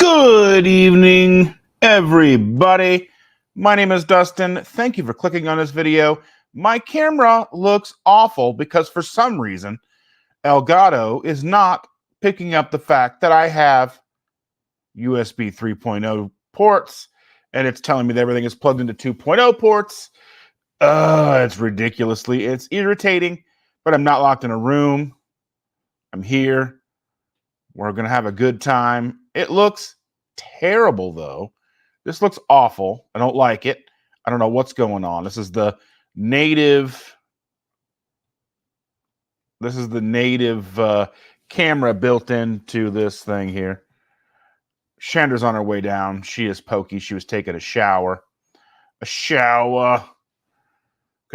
Good evening, everybody. My name is Dustin. Thank you for clicking on this video. My camera looks awful because for some reason, Elgato is not picking up the fact that I have USB 3.0 ports, and it's telling me that everything is plugged into 2.0 ports. It's irritating, but I'm not locked in a room. I'm here. We're going to have a good time. It looks terrible, though. This looks awful. I don't like it. I don't know what's going on. This is the native camera built into this thing here. Chandra's on her way down. She is pokey. She was taking a shower. Because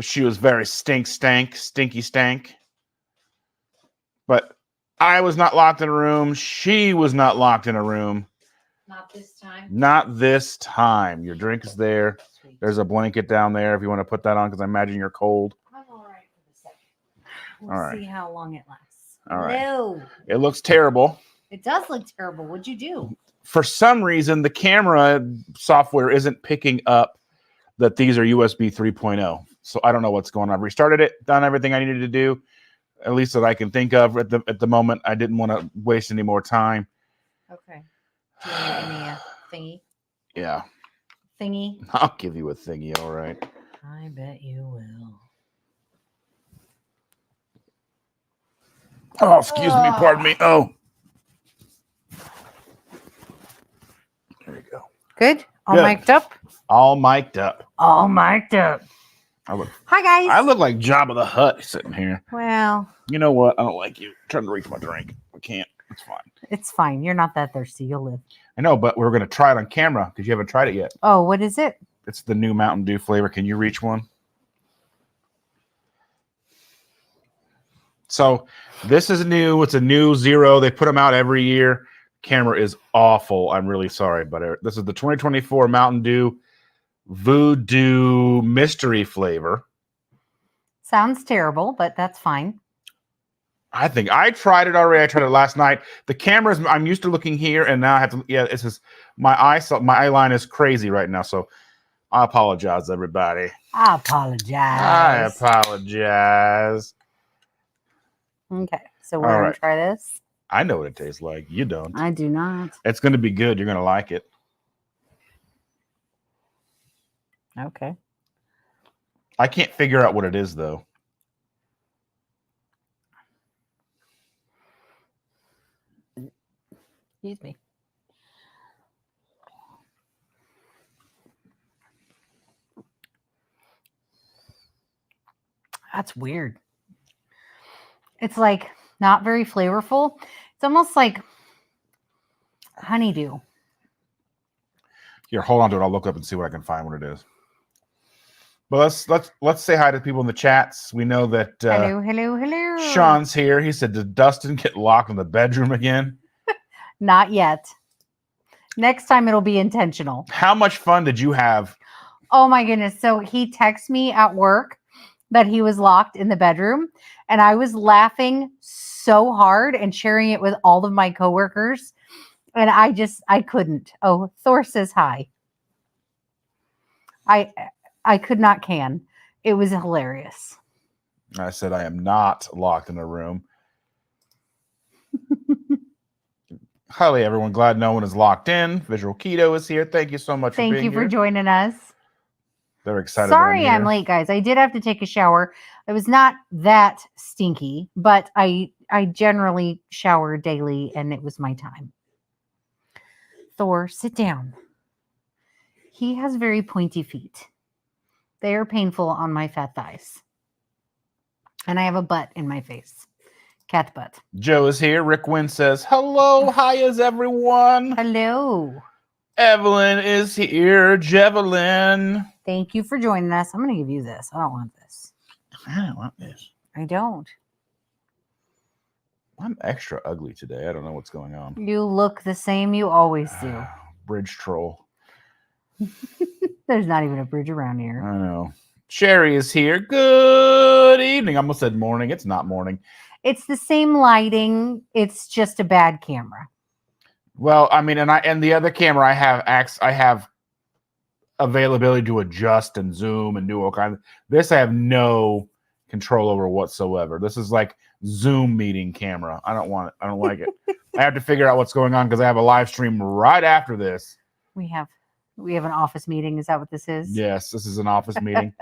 she was very stinky stank. But I was not locked in a room. She was not locked in a room. Not this time. Not this time. Your drink is there. Sweet. There's a blanket down there if you want to put that on, because I imagine you're cold. I'm all right for the second. We'll see how long it lasts. All right. No. It looks terrible. It does look terrible. What'd you do? For some reason, the camera software isn't picking up that these are USB 3.0. So I don't know what's going on. I've restarted it, done everything I needed to do, at least that I can think of at the moment. I didn't want to waste any more time. Okay. Do you want to give me a thingy? Yeah. Thingy? I'll give you a thingy, all right. I bet you will. Oh, excuse me, pardon me. Oh. There you go. Good? All Good. mic'd up? All mic'd up. All mic'd up. Hi, guys. I look like Jabba the Hutt sitting here. Well. You know what? I don't like you. I'm trying to reach my drink. I can't. It's fine. It's fine. You're not that thirsty. You'll live. I know, but we're going to try it on camera because you haven't tried it yet. Oh, what is it? It's the new Mountain Dew flavor. Can you reach one? So this is new. It's a new Zero. They put them out every year. Camera is awful. I'm really sorry, but this is the 2024 Mountain Dew Voodoo Mystery flavor. Sounds terrible, but that's fine. I think I tried it already. I tried it last night. The cameras, I'm used to looking here, and now I have to. Yeah, it's just my eye line is crazy right now. So I apologize, everybody. I apologize. Okay, so we're gonna try this. I know what it tastes like. You don't. I do not. It's going to be good. You're going to like it. Okay. I can't figure out what it is, though. Excuse me. That's weird. It's like not very flavorful. It's almost like honeydew. Here, hold on to it. I'll look up and see what I can find what it is. But let's say hi to people in the chats. We know that hello. Sean's here. He said, "Did Dustin get locked in the bedroom again?" Not yet. Next time it'll be intentional. How much fun did you have? Oh my goodness. So he texted me at work that he was locked in the bedroom, and I was laughing so hard and sharing it with all of my coworkers, and I couldn't. Oh, Thor says hi. I could not can. It was hilarious. I said I am not locked in a room. Hi, everyone. Glad no one is locked in. Visual Keto is here. Thank you so much for being here. Thank you for joining us. They're excited. Sorry I'm late, guys. I did have to take a shower. It was not that stinky, but I generally shower daily, and it was my time. Thor, sit down. He has very pointy feet. They are painful on my fat thighs. And I have a butt in my face. Cat butt. Joe is here. Rick Wynn says, hello, hias, everyone. Hello. Evelyn is here. Jevelyn. Thank you for joining us. I'm going to give you this. I don't want this. I don't want this. I don't. I'm extra ugly today. I don't know what's going on. You look the same you always do. Bridge troll. There's not even a bridge around here. I know. Sherry is here. Good evening. I almost said morning. It's not morning. It's the same lighting. It's just a bad camera. Well, I mean, and the other camera I have availability to adjust and zoom and do all kinds. This I have no control over whatsoever. This is like Zoom meeting camera. I don't want it. I don't like it. I have to figure out what's going on because I have a live stream right after this. We have an office meeting. Is that what this is? Yes, this is an office meeting.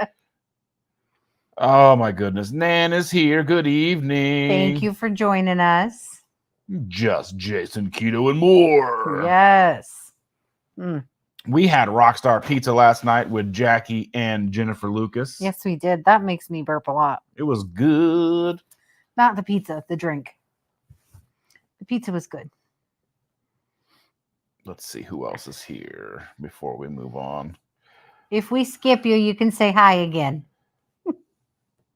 Oh my goodness. Nan is here. Good evening. Thank you for joining us. Just Jason, Keto, and more. Yes. We had Rockstar Pizza last night with Jackie and Jennifer Lucas. Yes, we did. That makes me burp a lot. It was good. Not the pizza, the drink. The pizza was good. Let's see who else is here before we move on. If we skip you, you can say hi again.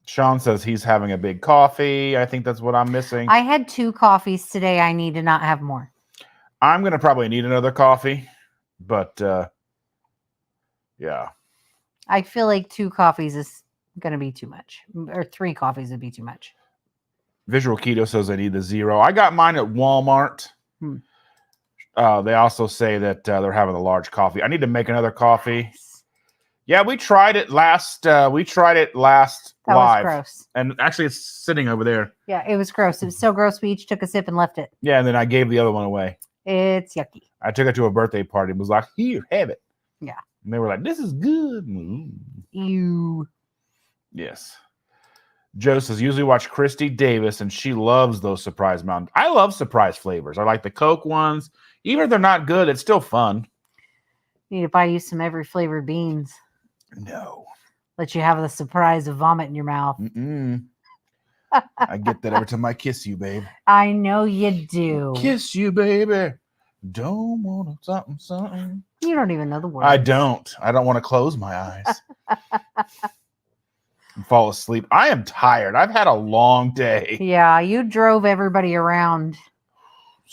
Sean says he's having a big coffee. I think that's what I'm missing. I had 2 coffees today. I need to not have more. I'm going to probably need another coffee, but yeah. I feel like 2 coffees is going to be too much, or 3 coffees would be too much. Visual Keto says I need the 0. I got mine at Walmart. They also say that they're having a large coffee. I need to make another coffee. Nice. Yeah, we tried it last. That live, was gross. and actually, it's sitting over there. Yeah, it was gross. It was so gross. We each took a sip and left it. Yeah, and then I gave the other one away. It's yucky. I took it to a birthday party and was like, "Here, have it." Yeah, and they were like, "This is good." Ew. Yes. Joe says usually watch Christy Davis, and she loves those surprise mountain. I love surprise flavors. I like the Coke ones. Even if they're not good, it's still fun. Need to buy you some every flavored beans. No. Let you have the surprise of vomit in your mouth. I get that every time I kiss you, babe. I know you do. Kiss you, baby. Don't want something. You don't even know the words. I don't. I don't want to close my eyes. And fall asleep. I am tired. I've had a long day. Yeah, you drove everybody around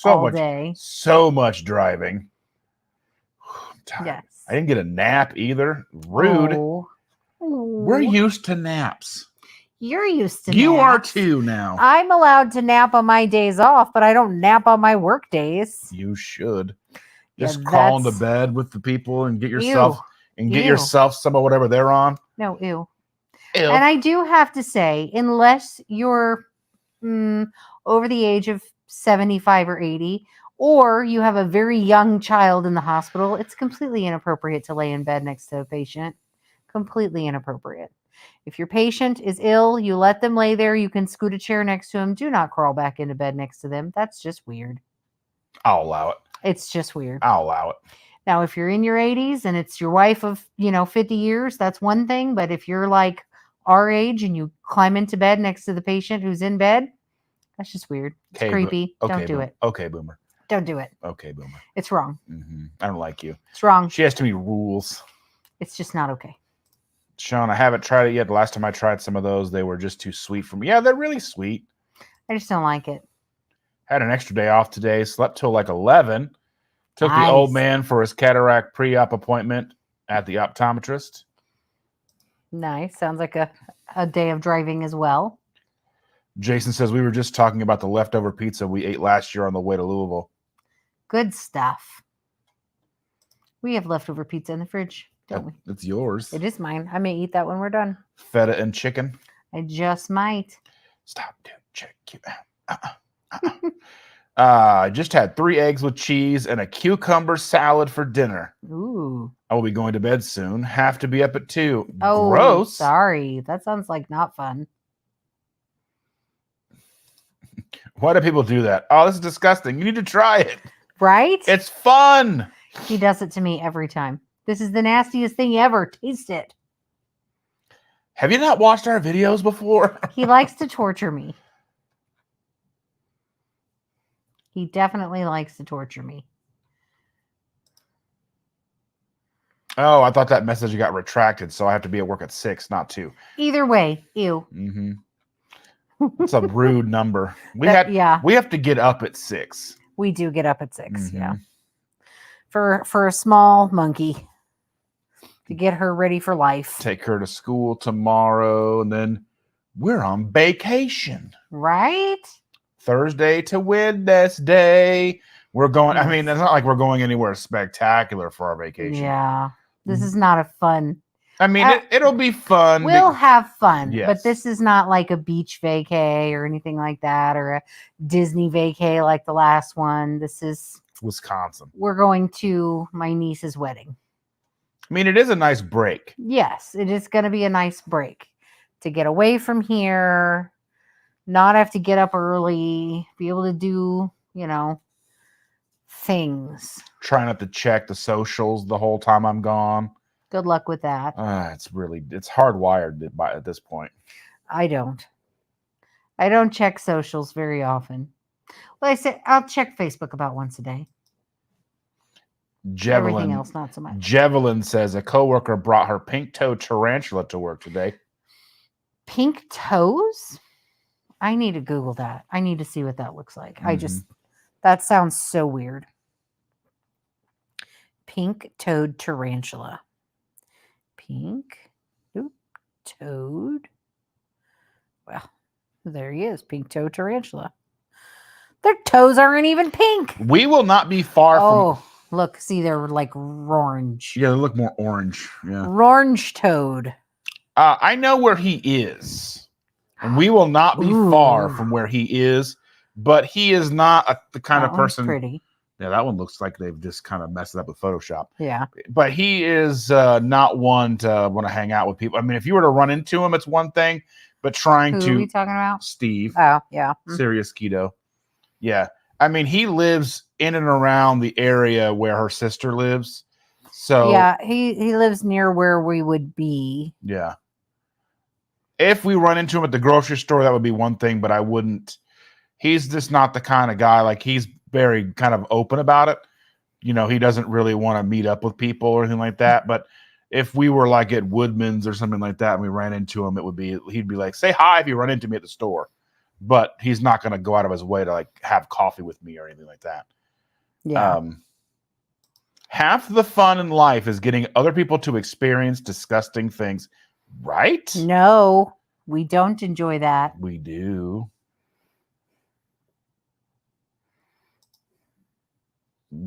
all day. So much driving. I'm tired. Yes. I didn't get a nap either. Rude. Oh. We're used to naps. You're used to You are naps. too now. I'm allowed to nap on my days off, but I don't nap on my work days. You should. Yeah, Just crawl into bed with the people and get yourself some of whatever they're on. No, ew. Ew. And I do have to say, unless you're over the age of 75 or 80, or you have a very young child in the hospital, it's completely inappropriate to lay in bed next to a patient. Completely inappropriate. If your patient is ill, you let them lay there. You can scoot a chair next to them. Do not crawl back into bed next to them. That's just weird. I'll allow it. It's just weird. I'll allow it. Now, if you're in your 80s and it's your wife of, 50 years, that's one thing. But if you're like our age and you climb into bed next to the patient who's in bed, that's just weird. It's creepy. Don't do it. Okay, boomer. Don't do it. Okay, boomer. It's wrong. I don't like you. It's wrong. She has too many rules. It's just not okay. Sean, I haven't tried it yet. The last time I tried some of those, they were just too sweet for me. Yeah, they're really sweet. I just don't like it. Had an extra day off today. Slept till like 11. Took Nice. the old man for his cataract pre-op appointment at the optometrist. Nice. Sounds like a day of driving as well. Jason says we were just talking about the leftover pizza we ate last year on the way to Louisville. Good stuff. We have leftover pizza in the fridge, don't we? It's yours. It is mine. I may eat that when we're done. Feta and chicken. I just might. Stop, dude. Check you out. I just had 3 eggs with cheese and a cucumber salad for dinner. Ooh. I will be going to bed soon. Have to be up at 2. Oh, gross. Sorry. That sounds like not fun. Why do people do that? Oh, this is disgusting. You need to try it. Right? It's fun. He does it to me every time. This is the nastiest thing ever. Taste it. Have you not watched our videos before? He likes to torture me. He definitely likes to torture me. Oh, I thought that message got retracted, so I have to be at work at 6, not 2. Either way, ew. It's a rude number. We have to get up at 6. We do get up at 6, yeah. For a small monkey to get her ready for life. Take her to school tomorrow, and then we're on vacation. Right? Thursday to Wednesday. We're going. I Yes. mean, it's not like we're going anywhere spectacular for our vacation. Yeah. This is not a fun. I mean, it'll be fun. We'll have fun, Yes. but this is not like a beach vacay or anything like that, or a Disney vacay like the last one. This is Wisconsin. We're going to my niece's wedding. I mean, it is a nice break. Yes, it is going to be a nice break to get away from here, not have to get up early, be able to do, things. Try not to check the socials the whole time I'm gone. Good luck with that. It's hardwired at this point. I don't check socials very often. Well, I said I'll check Facebook about once a day. Everything else, not so much. Jevelin says a coworker brought her pink-toed tarantula to work today. Pink toes? I need to Google that. I need to see what that looks like. That sounds so weird. Pink-toed tarantula. Pink-toed. Well, there he is. Pink-toed tarantula. Their toes aren't even pink. We will not be far from... Look, see, they're like orange. Yeah, they look more orange. Yeah. Orange toad. I know where he is. And we will not be far from where he is. But he is not the kind of person... Pretty. Yeah, that one looks like they've just kind of messed it up with Photoshop. Yeah. But he is not one to want to hang out with people. I mean, if you were to run into him, it's one thing. But Who are we talking about? Steve. Oh, yeah. Serious Keto. Yeah. I mean, he lives in and around the area where her sister lives. So yeah, he lives near where we would be. Yeah. If we run into him at the grocery store, that would be one thing, but I wouldn't. He's just not the kind of guy. Like, he's very kind of open about it. He doesn't really want to meet up with people or anything like that. But if we were like at Woodman's or something like that and we ran into him, he'd be like, say hi if you run into me at the store. But he's not going to go out of his way to like have coffee with me or anything like that. Yeah. Half the fun in life is getting other people to experience disgusting things, right? No, we don't enjoy that. We do.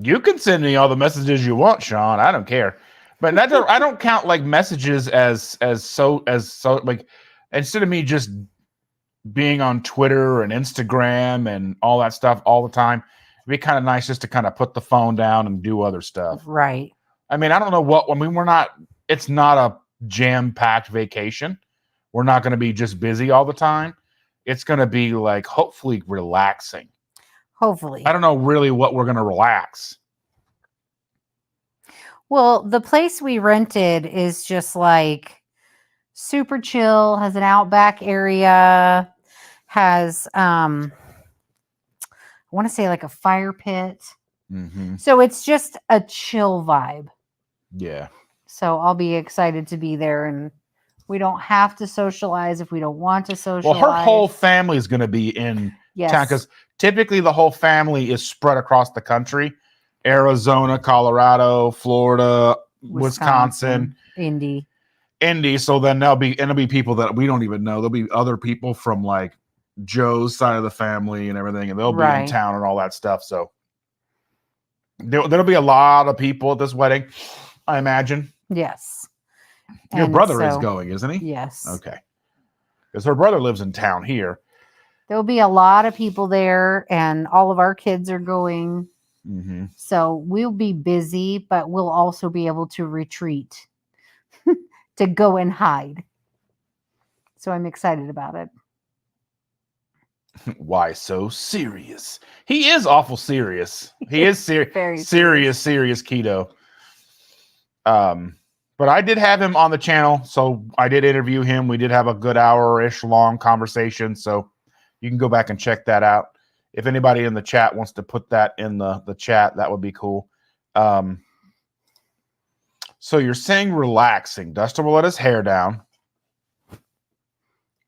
You can send me all the messages you want, Sean. I don't care. But I don't count like messages as like, instead of me just being on Twitter and Instagram and all that stuff all the time, it'd be kind of nice just to kind of put the phone down and do other stuff. Right. I mean, I don't know it's not a jam-packed vacation. We're not going to be just busy all the time. It's going to be like, hopefully relaxing. Hopefully. I don't know really what we're going to relax. Well, the place we rented is just like super chill, has an outback area, has I want to say like a fire pit. Mm-hmm. So it's just a chill vibe. Yeah. So I'll be excited to be there, and we don't have to socialize if we don't want to socialize. Well, her whole family is going to be in town because typically the whole family is spread across the country. Arizona, Colorado, Florida, Wisconsin, Indy. So then it'll be people that we don't even know. There'll be other people from like Joe's side of the family and everything, and they'll be in town and all that stuff. So there'll be a lot of people at this wedding, I imagine. Yes. Your brother is going, isn't he? Yes. Okay. Because her brother lives in town here. There'll be a lot of people there, and all of our kids are going. Mm-hmm. So we'll be busy, but we'll also be able to retreat, to go and hide. So I'm excited about it. Why so serious? He is awful serious. He is serious Keto. But I did have him on the channel, so I did interview him. We did have a good hour-ish long conversation, so you can go back and check that out. If anybody in the chat wants to put that in the chat, that would be cool. So you're saying relaxing. Dustin will let his hair down.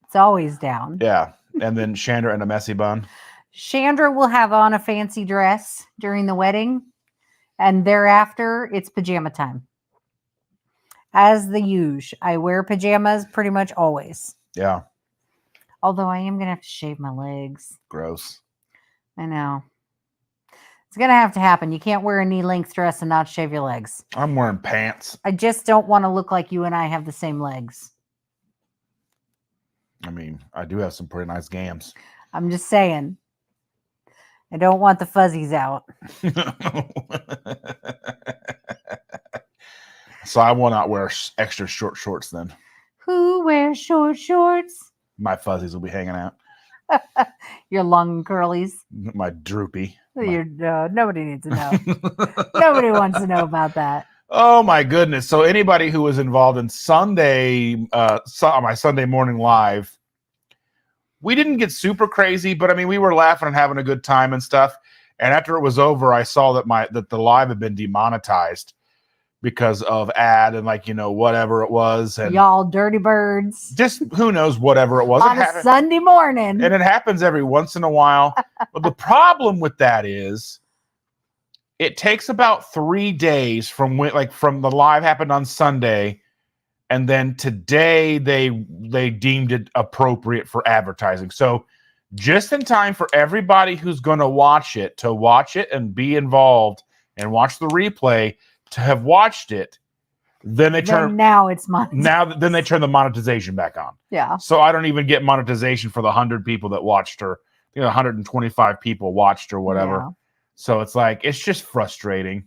It's always down. Yeah. And then Chandra in a messy bun. Chandra will have on a fancy dress during the wedding. And thereafter, it's pajama time. As the usual. I wear pajamas pretty much always. Yeah. Although I am going to have to shave my legs. Gross. I know. It's going to have to happen. You can't wear a knee-length dress and not shave your legs. I'm wearing pants. I just don't want to look like you and I have the same legs. I mean, I do have some pretty nice gams. I'm just saying. I don't want the fuzzies out. So I will not wear extra short shorts then. Who wears short shorts? My fuzzies will be hanging out. Your long curlies. My droopy. Nobody needs to know. Nobody wants to know about that. Oh my goodness. So anybody who was involved in my Sunday morning live, we didn't get super crazy, but I mean, we were laughing and having a good time and stuff. And after it was over, I saw that the live had been demonetized because of ad and whatever it was. And y'all dirty birds. Just who knows, whatever it was. On a Sunday morning. And it happens every once in a while. But the problem with that is it takes about 3 days from the live happened on Sunday. And then today they deemed it appropriate for advertising. So just in time for everybody who's going to watch it and be involved and watch the replay to have watched it, then they turn now it's monetized. Then they turn the monetization back on. Yeah. So I don't even get monetization for the 100 people that watched, or 125 people watched or whatever. Yeah. So it's it's just frustrating.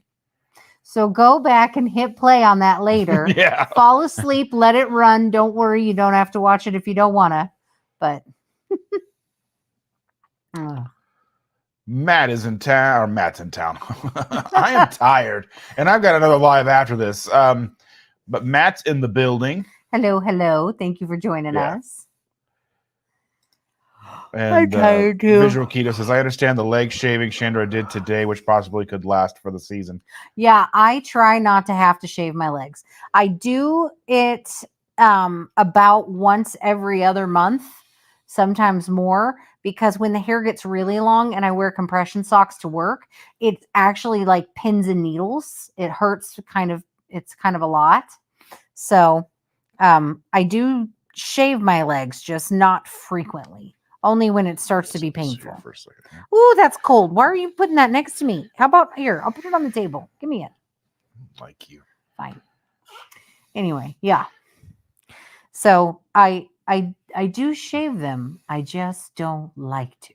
So go back and hit play on that later. Yeah. Fall asleep, let it run. Don't worry, you don't have to watch it if you don't want to. But Matt's in town. I am tired, and I've got another live after this. But Matt's in the building. Hello. Thank you for joining us. And I'm tired too. Visual Keto says, I understand the leg shaving Chandra did today, which possibly could last for the season. Yeah, I try not to have to shave my legs. I do it about once every other month, sometimes more, because when the hair gets really long and I wear compression socks to work, it's actually like pins and needles. It hurts it's kind of a lot. So I do shave my legs, just not frequently. Only when it starts to be painful. For a second, yeah. Ooh, that's cold. Why are you putting that next to me? How about here? I'll put it on the table. Give me it. Like you. Fine. Anyway, yeah. So I do shave them. I just don't like to.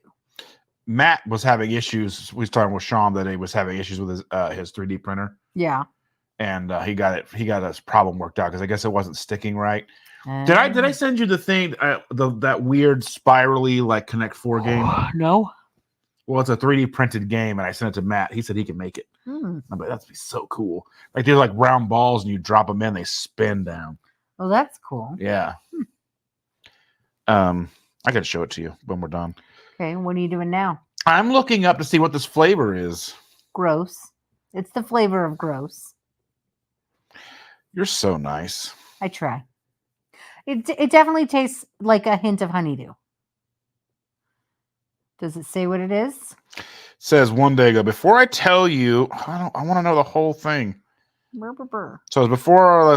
Matt was having issues. We was talking with Sean that he was having issues with his 3D printer. Yeah. And he got his problem worked out because I guess it wasn't sticking right. Did I send you the thing, that weird spirally Connect 4 game? No. Well, it's a 3D printed game, and I sent it to Matt. He said he can make it. I'm like, that'd be so cool. They're round balls, and you drop them in, they spin down. Oh, that's cool. Yeah. I gotta show it to you when we're done. Okay, what are you doing now? I'm looking up to see what this flavor is. Gross. It's the flavor of gross. You're so nice. I try. It definitely tastes like a hint of honeydew. Does it say what it is? It says one day ago. Before I tell you, I want to know the whole thing. Burr, burr, burr. So it's before.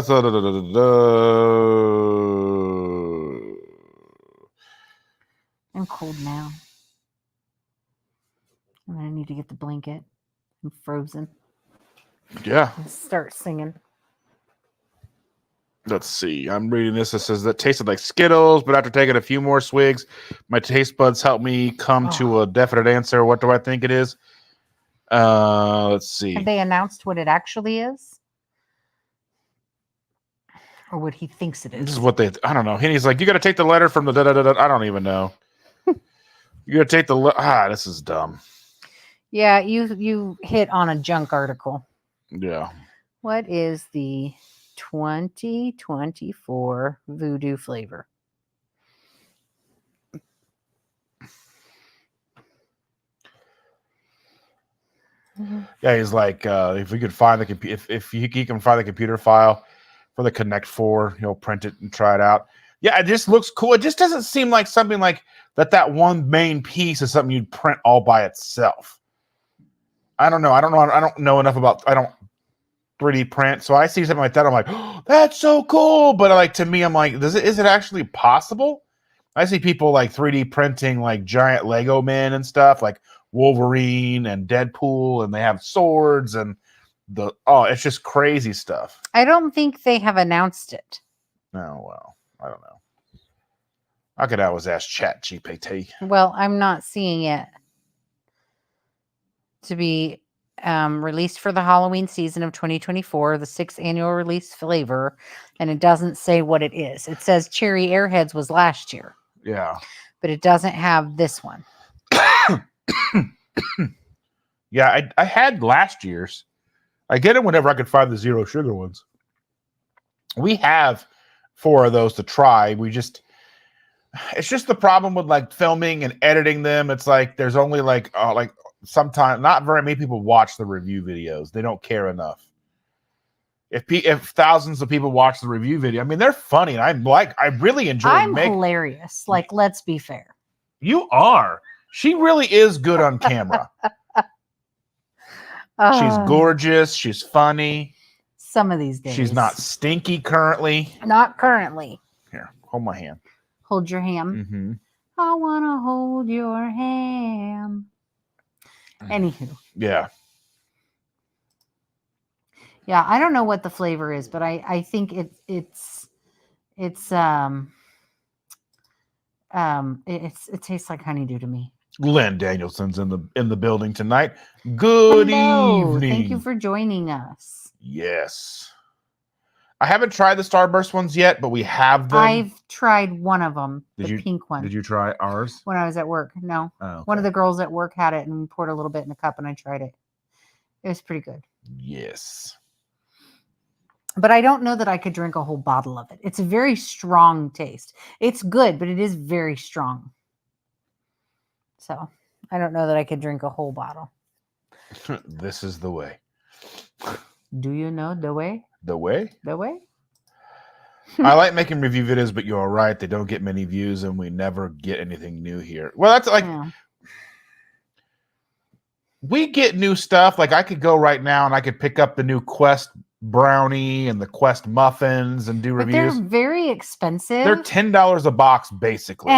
I'm cold now. I'm gonna need to get the blanket. I'm frozen. Yeah. Let's start singing. Let's see. I'm reading this. It says that tasted like Skittles, but after taking a few more swigs, my taste buds helped me come to a definite answer. What do I think it is? Let's see. Have they announced what it actually is? Or what he thinks it is? This is what I don't know. He's like, you got to take the letter from the da-da-da-da. I don't even know. You got to take this is dumb. Yeah, you hit on a junk article. Yeah. What is the 2024 voodoo flavor? Yeah, he's like, if we could find the if he can find the computer file for the Connect 4, he'll print it and try it out. Yeah, it just looks cool. It just doesn't seem like something like that one main piece is something you'd print all by itself. I don't know. I don't know enough about. I don't 3D print, so I see something like that. I'm like, oh, that's so cool. But to me, I'm like, is it actually possible? I see people 3D printing giant Lego men and stuff, Wolverine and Deadpool, and they have swords and it's just crazy stuff. I don't think they have announced it. Oh, well, I don't know. I could always ask ChatGPT. Well, I'm not seeing it to be released for the Halloween season of 2024, the 6th annual release flavor, and it doesn't say what it is. It says Cherry Airheads was last year. Yeah. But it doesn't have this one. Yeah, I had last year's. I get it whenever I could find the zero sugar ones. We have 4 of those to try. It's just the problem with like filming and editing them. It's like there's only like sometimes not very many people watch the review videos. They don't care enough. If thousands of people watch the review video, I mean, they're funny, and I really enjoy. I'm hilarious. Like, let's be fair. You are. She really is good on camera. She's gorgeous. She's funny. Some of these days. She's not stinky currently. Not currently. Here, hold my hand. Hold your hand. Mm-hmm. I want to hold your hand. Anywho. Yeah. Yeah, I don't know what the flavor is, but I think it tastes like honeydew to me. Glenn Danielson's in the building tonight. Good Hello. evening. Thank you for joining us. Yes. I haven't tried the Starburst ones yet, but we have them. I've tried one of them, pink one. Did you try ours? When I was at work. No. Oh, okay. One of the girls at work had it and poured a little bit in a cup, and I tried it. It was pretty good. Yes. But I don't know that I could drink a whole bottle of it. It's a very strong taste. It's good, but it is very strong. So I don't know that I could drink a whole bottle. This is the way. Do you know the way? The way? The way? I like making review videos, but you're right. They don't get many views, and we never get anything new here. Well, that's like... Yeah. We get new stuff. Like, I could go right now, and I could pick up the new Quest brownie and the Quest muffins and do reviews. They're very expensive. They're $10 a box, basically.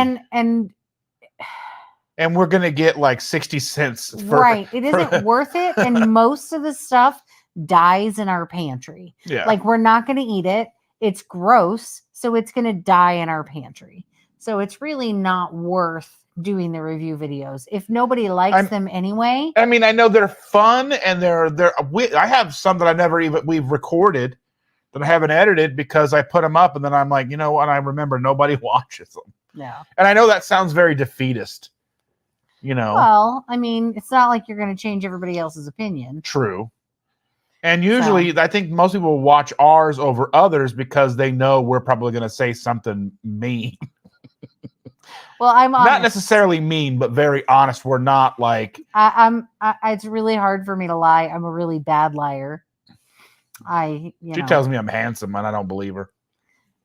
And we're gonna get like 60 cents for, right. It isn't worth it. And most of the stuff dies in our pantry. Yeah. Like, we're not gonna eat it. It's gross, so it's gonna die in our pantry. So it's really not worth doing the review videos if nobody likes them anyway. I mean, I know they're fun, and I have some that we've recorded that I haven't edited because I put them up, and then I'm like, you know what? I remember nobody watches them. Yeah. And I know that sounds very defeatist. You know. Well, I mean, it's not like you're going to change everybody else's opinion. True. And usually, I think most people watch ours over others because they know we're probably going to say something mean. Well, I'm honest. Not necessarily mean, but very honest. We're not like... it's really hard for me to lie. I'm a really bad liar. She tells me I'm handsome, and I don't believe her.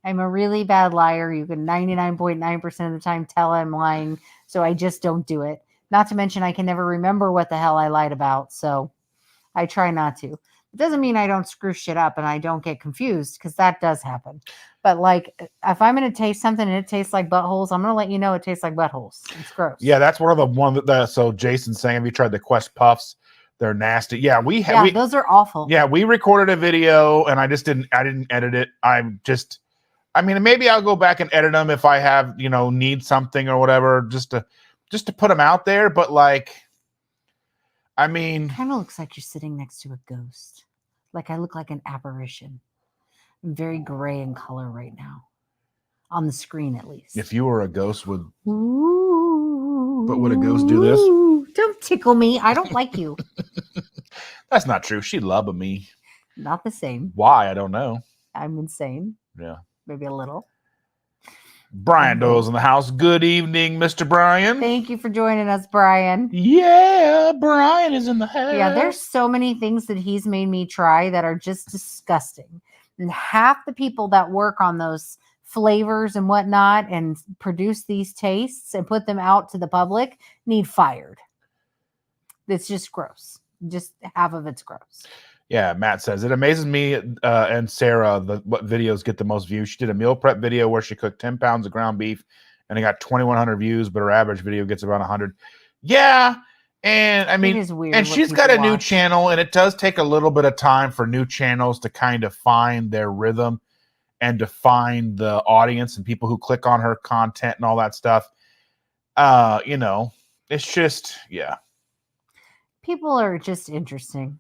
I'm a really bad liar. You can 99.9% of the time tell I'm lying, so I just don't do it. Not to mention, I can never remember what the hell I lied about, so I try not to. It doesn't mean I don't screw shit up and I don't get confused, because that does happen. But like, if I'm going to taste something and it tastes like buttholes, I'm going to let you know it tastes like buttholes. It's gross. Yeah, that's so Jason's saying, have you tried the Quest Puffs? They're nasty. Yeah, those are awful. Yeah, we recorded a video and I didn't edit it. I mean, maybe I'll go back and edit them if I have, need something or whatever, just to put them out there. But like, I mean, kind of looks like you're sitting next to a ghost. Like, I look like an apparition. I'm very gray in color right now, on the screen at least. If you were a ghost, would a ghost do this? Don't tickle me. I don't like you. That's not true. She loved me. Not the same. Why? I don't know. I'm insane. Yeah. Maybe a little. Brian Dole's in the house. Good evening, Mr. Brian. Thank you for joining us, Brian. Yeah, Brian is in the house. Yeah, there's so many things that he's made me try that are just disgusting. And half the people that work on those flavors and whatnot and produce these tastes and put them out to the public need fired. It's just gross. Just half of it's gross. Yeah, Matt says, it amazes me and Sarah what videos get the most views. She did a meal prep video where she cooked 10 pounds of ground beef and it got 2,100 views, but her average video gets about 100. Yeah, And I mean, It is weird and what she's got people a new watch. channel, and it does take a little bit of time for new channels to kind of find their rhythm and to find the audience and people who click on her content and all that stuff. You know, it's just, yeah. People are just interesting.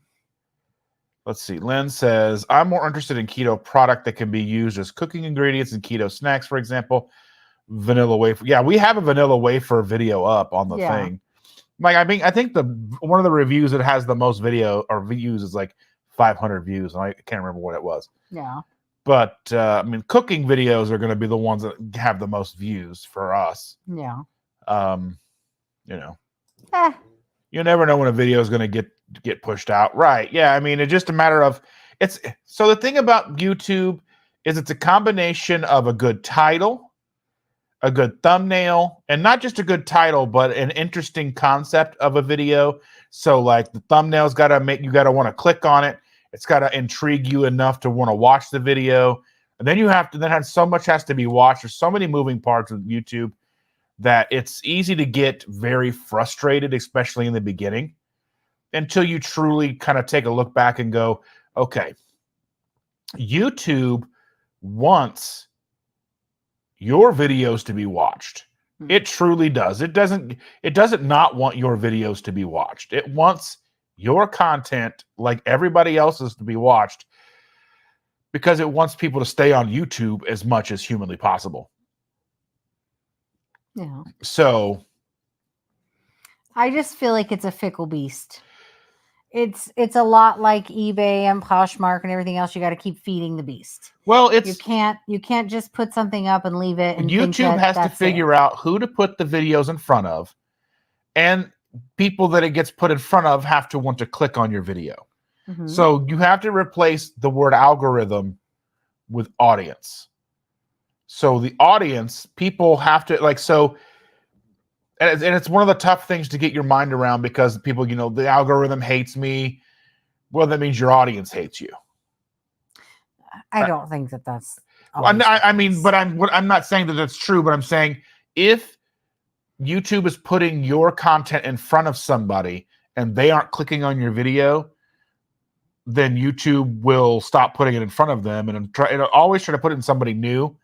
Let's see. Lynn says, I'm more interested in keto product that can be used as cooking ingredients in keto snacks, for example. Vanilla wafer. Yeah, we have a vanilla wafer video up on the thing. Like, I mean, I think one of the reviews that has the most video or views is like 500 views. And I can't remember what it was. Yeah. But I mean, cooking videos are going to be the ones that have the most views for us. Yeah. You know, Eh, you never know when a video is going to get pushed out. Right. Yeah. I mean, it's just a matter of so the thing about YouTube is it's a combination of a good title, a good thumbnail, and not just a good title, but an interesting concept of a video. So like the thumbnail's got to make you got to want to click on it. It's got to intrigue you enough to want to watch the video. And then you have to then have so much has to be watched. There's so many moving parts with YouTube that it's easy to get very frustrated, especially in the beginning, until you truly kind of take a look back and go, okay, YouTube wants your videos to be watched. It truly does. It doesn't not want your videos to be watched. It wants your content, like everybody else's, to be watched because it wants people to stay on YouTube as much as humanly possible. yeah. So I just feel like it's a fickle beast. It's a lot like eBay and Poshmark and everything else. You got to keep feeding the beast. well, You can't just put something up and leave it. And think YouTube has to that's figure out who to put the videos in front of, and people that it gets put in front of have to want to click on your video. Mhm. So you have to replace the word algorithm with audience. So the audience, people have to like, so, and it's one of the tough things to get your mind around because people, you know, the algorithm hates me. Well, that means your audience hates you. I don't think that's. I mean, but I'm not saying that that's true, but I'm saying if YouTube is putting your content in front of somebody and they aren't clicking on your video, then YouTube will stop putting it in front of them and it'll always try to put it in somebody new.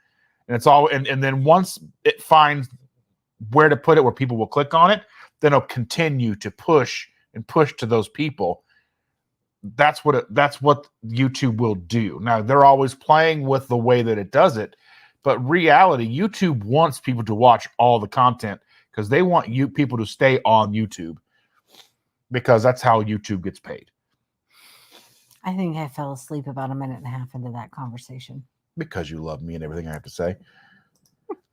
And it's all, and then once it finds where to put it, where people will click on it, then it'll continue to push to those people. That's what YouTube will do. Now they're always playing with the way that it does it, but reality, YouTube wants people to watch all the content because they want people to stay on YouTube because that's how YouTube gets paid. I think I fell asleep about a minute and a half into that conversation. Because you love me and everything I have to say.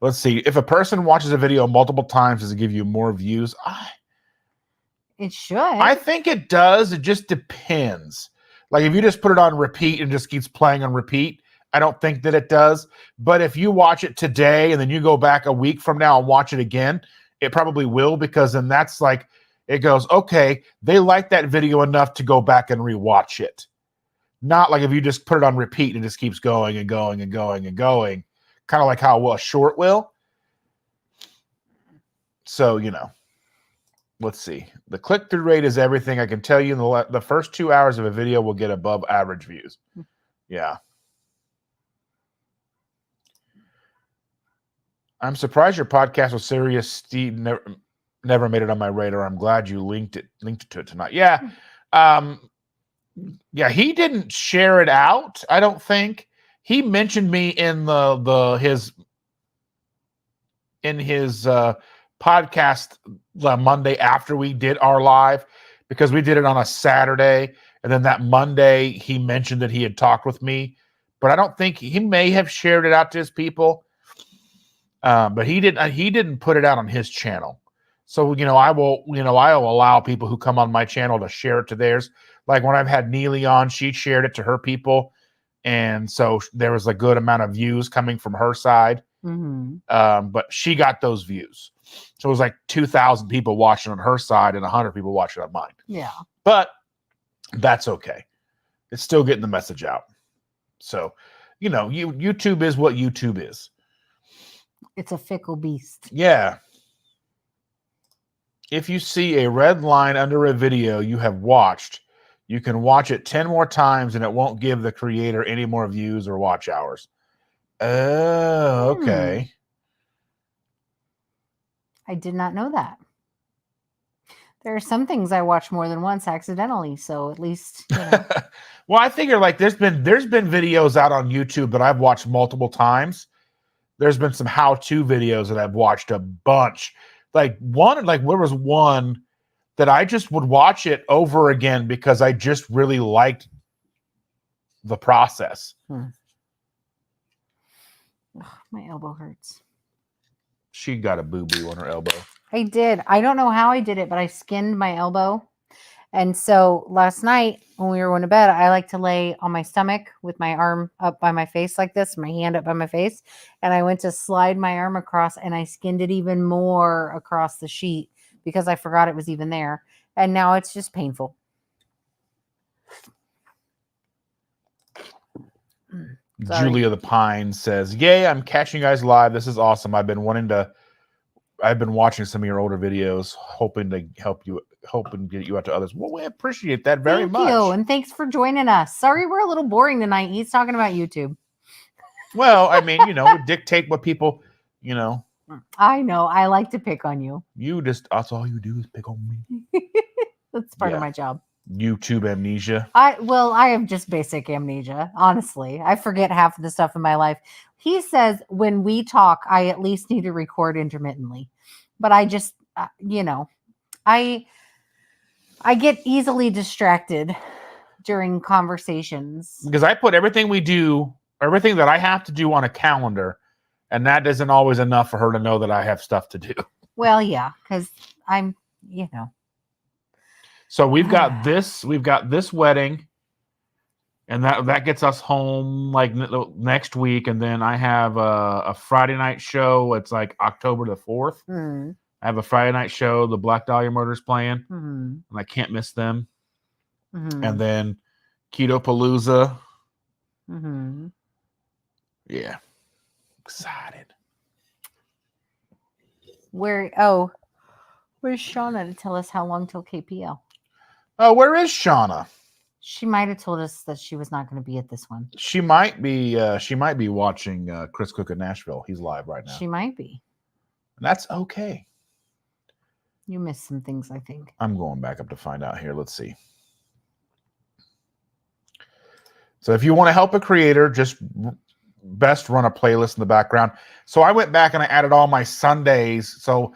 Let's see. If a person watches a video multiple times, does it give you more views? It should. I think it does. It just depends. Like if you just put it on repeat and just keeps playing on repeat, I don't think that it does. But if you watch it today and then you go back a week from now and watch it again, it probably will, because then that's like, it goes, okay, they like that video enough to go back and rewatch it. Not like if you just put it on repeat and it just keeps going and going and going and going, kind of like how a short will. So, you know, let's see. The click-through rate is everything. I can tell you the first 2 hours of a video will get above average views. Yeah. I'm surprised your podcast was serious. Steve never made it on my radar. I'm glad you linked it to it tonight. Yeah. Yeah, he didn't share it out, I don't think. He mentioned me in his podcast Monday after we did our live, because we did it on a Saturday, and then that Monday he mentioned that he had talked with me, but I don't think he may have shared it out to his people. But he didn't put it out on his channel. So, I will allow people who come on my channel to share it to theirs. Like when I've had Neely on, she shared it to her people. And so there was a good amount of views coming from her side. Mm-hmm. But she got those views. So it was like 2,000 people watching on her side and 100 people watching on mine. Yeah. But that's okay. It's still getting the message out. So, YouTube is what YouTube is. It's a fickle beast. Yeah. If you see a red line under a video you have watched, you can watch it 10 more times and it won't give the creator any more views or watch hours. Oh, okay. I did not know that. There are some things I watch more than once accidentally, so at least, you know. Well, I figure like there's been videos out on YouTube that I've watched multiple times. There's been some how-to videos that I've watched a bunch. There was one that I just would watch it over again because I just really liked the process. Ugh, my elbow hurts. She got a boo-boo on her elbow. I did. I don't know how I did it, but I skinned my elbow. And so last night when we were going to bed, I like to lay on my stomach with my arm up by my face like this, my hand up by my face. And I went to slide my arm across and I skinned it even more across the sheet because I forgot it was even there. And now it's just painful. Sorry. Julia the Pine says, "Yay, I'm catching you guys live. This is awesome. I've been watching some of your older videos, hoping to get you out to others." Well, we appreciate that very much. Thank you, and thanks for joining us. Sorry we're a little boring tonight. He's talking about YouTube. Well, I mean, we dictate what people, I know. I like to pick on you. That's all you do is pick on me. That's part of my job. YouTube amnesia. I have just basic amnesia. Honestly, I forget half of the stuff in my life. He says when we talk, I at least need to record intermittently, but I just, I get easily distracted during conversations because I put everything that I have to do on a calendar, and that isn't always enough for her to know that I have stuff to do. Well, yeah, because I'm, So we've got this wedding, and that gets us home like next week, and then I have a Friday night show. It's like October the 4th. I have a Friday night show. The Black Dahlia Murders playing, and I can't miss them. And then Keto Palooza. Yeah, excited. Where's Shauna to tell us how long till KPL? Oh, where is Shauna? She might have told us that she was not going to be at this one. She might be watching Chris Cook in Nashville. He's live right now. She might be. And that's okay. You missed some things, I think. I'm going back up to find out here. Let's see. So if you want to help a creator, just best run a playlist in the background. So I went back and I added all my Sundays. So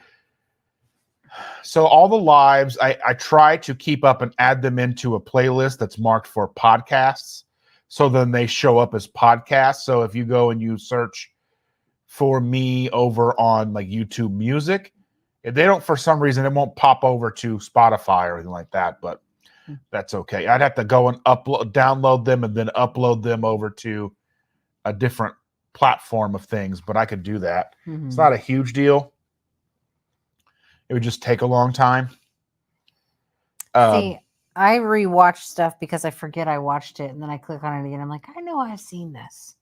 all the lives, I try to keep up and add them into a playlist that's marked for podcasts. So then they show up as podcasts. So if you go and you search for me over on like YouTube Music, if they don't, for some reason, it won't pop over to Spotify or anything like that, but that's okay. I'd have to go and download them and then upload them over to a different platform of things, but I could do that. It's not a huge deal. It would just take a long time. See, I rewatch stuff because I forget I watched it, and then I click on it again. I'm like, I know I've seen this.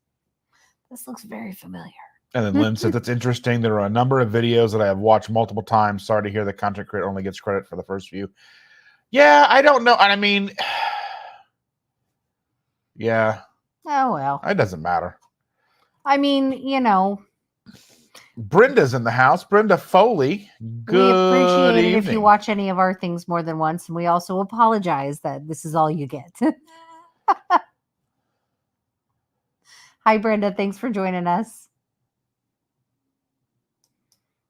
This looks very familiar. And then Lynn says, it's interesting. There are a number of videos that I have watched multiple times. Sorry to hear the content creator only gets credit for the first few. Yeah, I don't know. I mean, yeah. Oh, well. It doesn't matter. I mean, Brenda's in the house. Brenda Foley. Good we appreciate evening. it if you watch any of our things more than once, and we also apologize that this is all you get. Hi, Brenda. Thanks for joining us.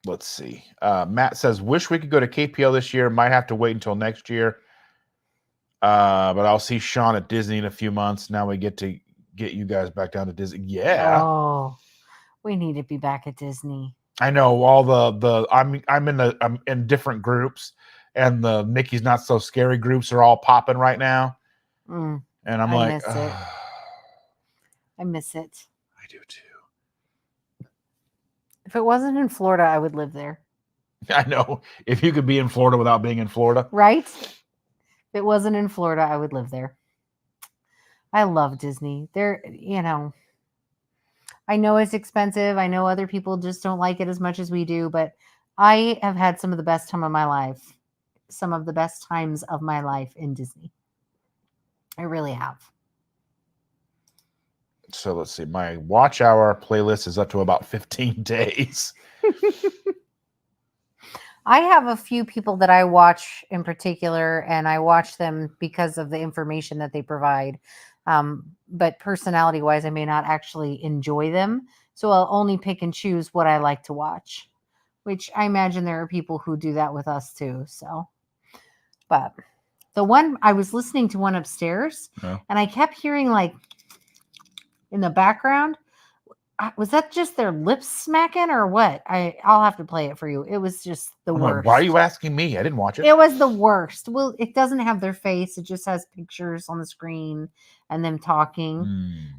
Let's see. Matt says, wish we could go to KPL this year. Might have to wait until next year. But I'll see Sean at Disney in a few months. Now we get to get you guys back down to Disney. Yeah. Oh, we need to be back at Disney. I know all I'm in different groups, and the Mickey's Not So Scary groups are all popping right now. And I'm I like, miss it. I miss it. I do too. If it wasn't in Florida, I would live there. I know. If you could be in Florida without being in Florida. Right? If it wasn't in Florida, I would live there. I love Disney. I know it's expensive. I know other people just don't like it as much as we do, but I have had some of the best time of my life, some of the best times of my life in Disney. I really have. So let's see. My watch hour playlist is up to about 15 days. I have a few people that I watch in particular, and I watch them because of the information that they provide. But personality wise, I may not actually enjoy them. So I'll only pick and choose what I like to watch, which I imagine there are people who do that with us too. So, but the one I was listening to one upstairs, Yeah. and I kept hearing like in the background. Was that just their lips smacking or what? I'll have to play it for you. It was just the I'm like, worst. why are you asking me? I didn't watch it. It was the worst. Well, it doesn't have their face. It just has pictures on the screen and them talking.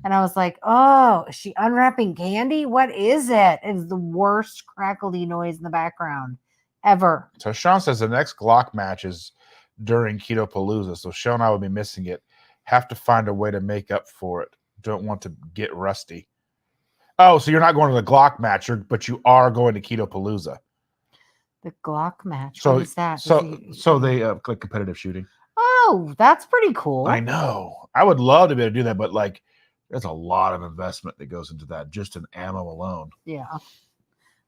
And I was like, oh, is she unwrapping candy? What is it? It was the worst crackly noise in the background ever. So Sean says the next Glock match is during Keto Palooza. So Sean and I will be missing it. Have to find a way to make up for it. Don't want to get rusty. Oh, so you're not going to the Glock match, but you are going to Keto Palooza. The Glock match. So what is that? So they like competitive shooting. Oh, that's pretty cool. I know. I would love to be able to do that, but like, there's a lot of investment that goes into that just in ammo alone. Yeah,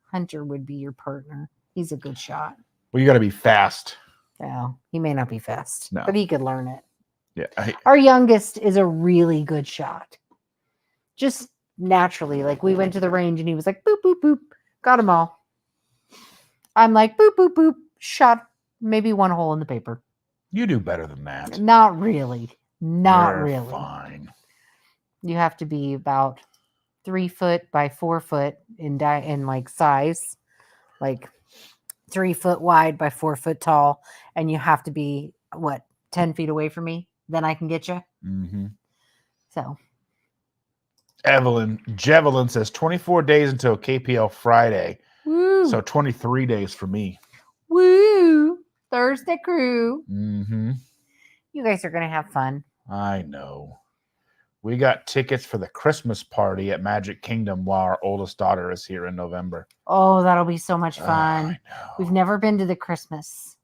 Hunter would be your partner. He's a good shot. Well, you got to be fast. Yeah, he may not be fast, No. but he could learn it. Yeah. Our youngest is a really good shot. Just naturally, like we went to the range and he was like, boop, boop, boop, got them all. I'm like, boop, boop, boop, shot maybe one hole in the paper. You do better than that. Not really. Not You're really. Fine. You have to be about 3 foot by 4 foot in like size, like 3 foot wide by 4 foot tall, and you have to be 10 feet away from me. Then I can get you. Mm-hmm. So. Jevelin says 24 days until KPL Friday. Woo. So 23 days for me. Woo! Thursday crew. Mm-hmm. You guys are going to have fun. I know. We got tickets for the Christmas party at Magic Kingdom while our oldest daughter is here in November. Oh, that'll be so much fun. I know. We've never been to the Christmas.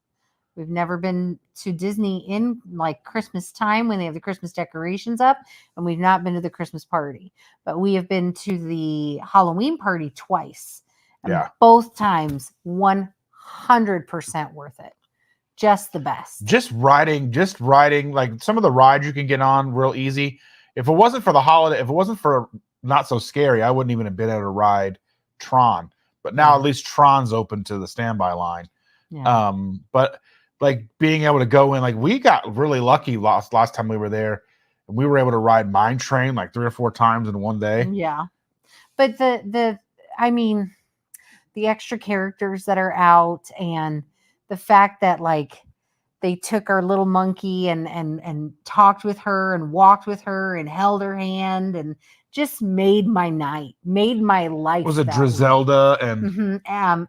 We've never been to Disney in like Christmas time when they have the Christmas decorations up, and we've not been to the Christmas party. But we have been to the Halloween party twice. And yeah. Both times, 100% worth it. Just the best. Just riding, like some of the rides you can get on real easy. If it wasn't for the holiday, if it wasn't for Not So Scary, I wouldn't even have been able to ride Tron. But now at least Tron's open to the standby line. Yeah. But like being able to go in, like we got really lucky last time we were there, and we were able to ride Mine Train like 3 or 4 times in one day. Yeah. But the extra characters that are out, and the fact that like they took our little monkey and talked with her and walked with her and held her hand and just made my night, made my life. Was it Drizelda and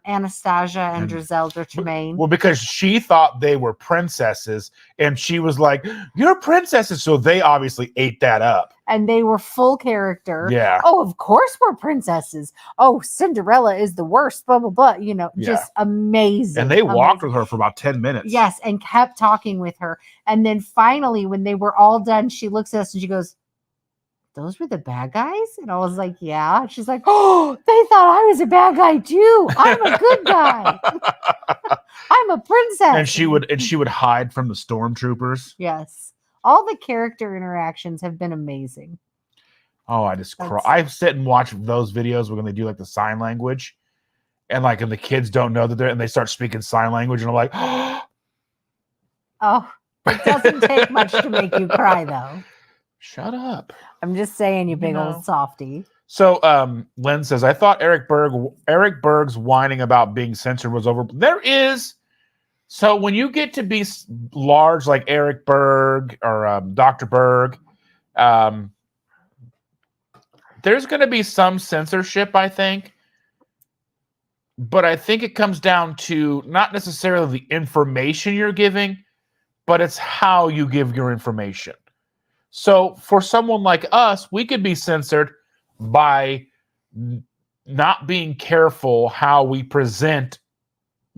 Anastasia and Drizelda Tremaine? Well, because she thought they were princesses, and she was like, "You're princesses," so they obviously ate that up. And they were full character. Yeah. Oh, of course we're princesses. Oh, Cinderella is the worst. Blah blah blah. You know, just amazing. And they walked with her for about 10 minutes. Yes, and kept talking with her. And then finally, when they were all done, she looks at us and she goes, "Those were the bad guys?" And I was like, "Yeah." She's like, "Oh, they thought I was a bad guy too. I'm a good guy. I'm a princess." And she would hide from the stormtroopers. Yes. All the character interactions have been amazing. Oh, I just cry. I sit and watch those videos when they do like the sign language, and the kids don't know that they're, and they start speaking sign language, and I'm like, oh, it doesn't take much to make you cry, though. Shut up. I'm just saying, you big old softy. So Len says, I thought Eric Berg's whining about being censored was over. There is. So when you get to be large like Eric Berg or Dr. Berg, there's going to be some censorship, I think. But I think it comes down to not necessarily the information you're giving, but it's how you give your information. So for someone like us, we could be censored by not being careful how we present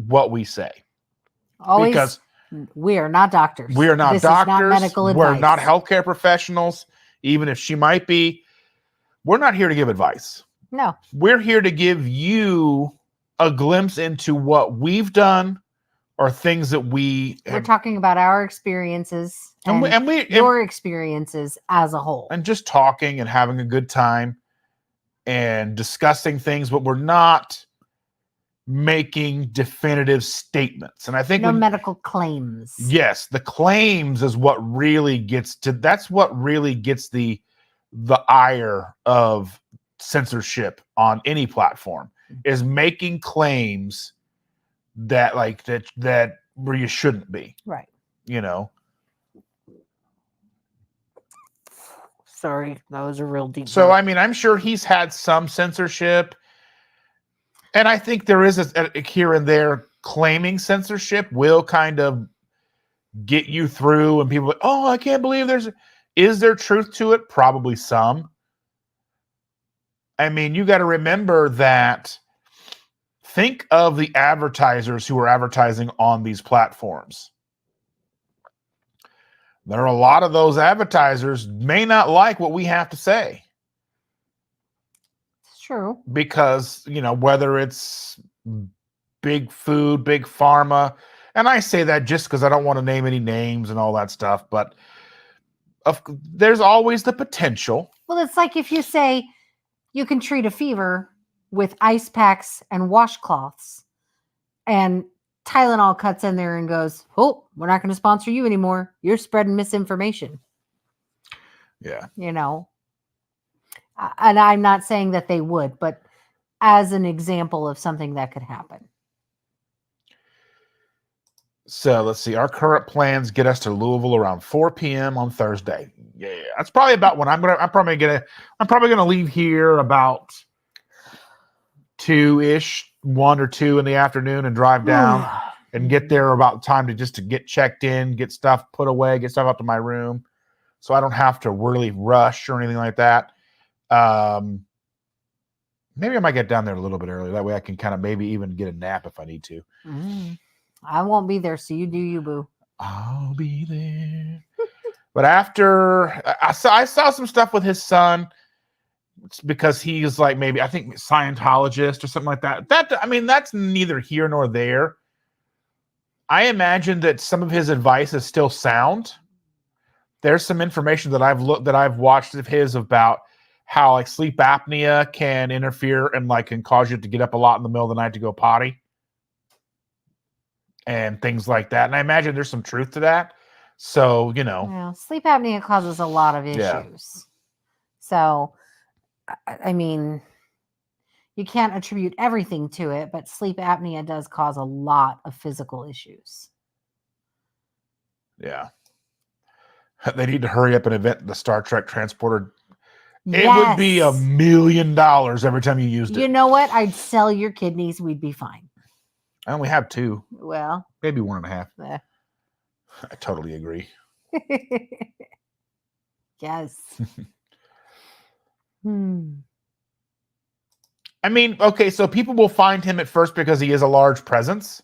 what we say. Always, Because we are not doctors. we are not this doctors. Is not medical we're advice. not healthcare professionals, even if she might be. We're not here to give advice. No. We're here to give you a glimpse into what we've done or things that we're talking about our experiences and your experiences as a whole. And just talking and having a good time and discussing things, but we're not making definitive statements. And I think no medical claims. Yes, the claims is what really gets the ire of censorship on any platform, is making claims that where you shouldn't be. Right. Sorry, that was a real deep. So, I mean, I'm sure he's had some censorship. And I think there is a here and there claiming censorship will kind of get you through, and people are like, oh, I can't believe is there truth to it? Probably some. I mean, you got to remember that. Think of the advertisers who are advertising on these platforms. There are a lot of those advertisers may not like what we have to say. True. Because, whether it's big food, big pharma, and I say that just because I don't want to name any names and all that stuff, but there's always the potential. Well, it's like if you say you can treat a fever with ice packs and washcloths, and Tylenol cuts in there and goes, oh, we're not going to sponsor you anymore. You're spreading misinformation. Yeah. And I'm not saying that they would, but as an example of something that could happen. So let's see. Our current plans get us to Louisville around 4 p.m. on Thursday. Yeah, that's probably about when I'm probably gonna leave here about 2-ish, 1 or 2 in the afternoon, and drive down and get there about time to get checked in, get stuff put away, get stuff up to my room, so I don't have to really rush or anything like that. Maybe I might get down there a little bit early. That way I can kind of maybe even get a nap if I need to. I won't be there, so you do you, boo. I'll be there. But after I saw some stuff with his son, because he's like maybe, I think, Scientologist or something like that. That's neither here nor there. I imagine that some of his advice is still sound. There's some information that I've watched of his about how like sleep apnea can interfere and can cause you to get up a lot in the middle of the night to go potty and things like that. And I imagine there's some truth to that. So, sleep apnea causes a lot of issues. Yeah. So, I mean, you can't attribute everything to it, but sleep apnea does cause a lot of physical issues. Yeah. They need to hurry up and invent the Star Trek transporter. Yes. It would be $1 million every time you used it. You know what? I'd sell your kidneys. We'd be fine. I only have 2. Well, maybe 1.5. I totally agree. Yes. I mean, okay, so people will find him at first because he is a large presence.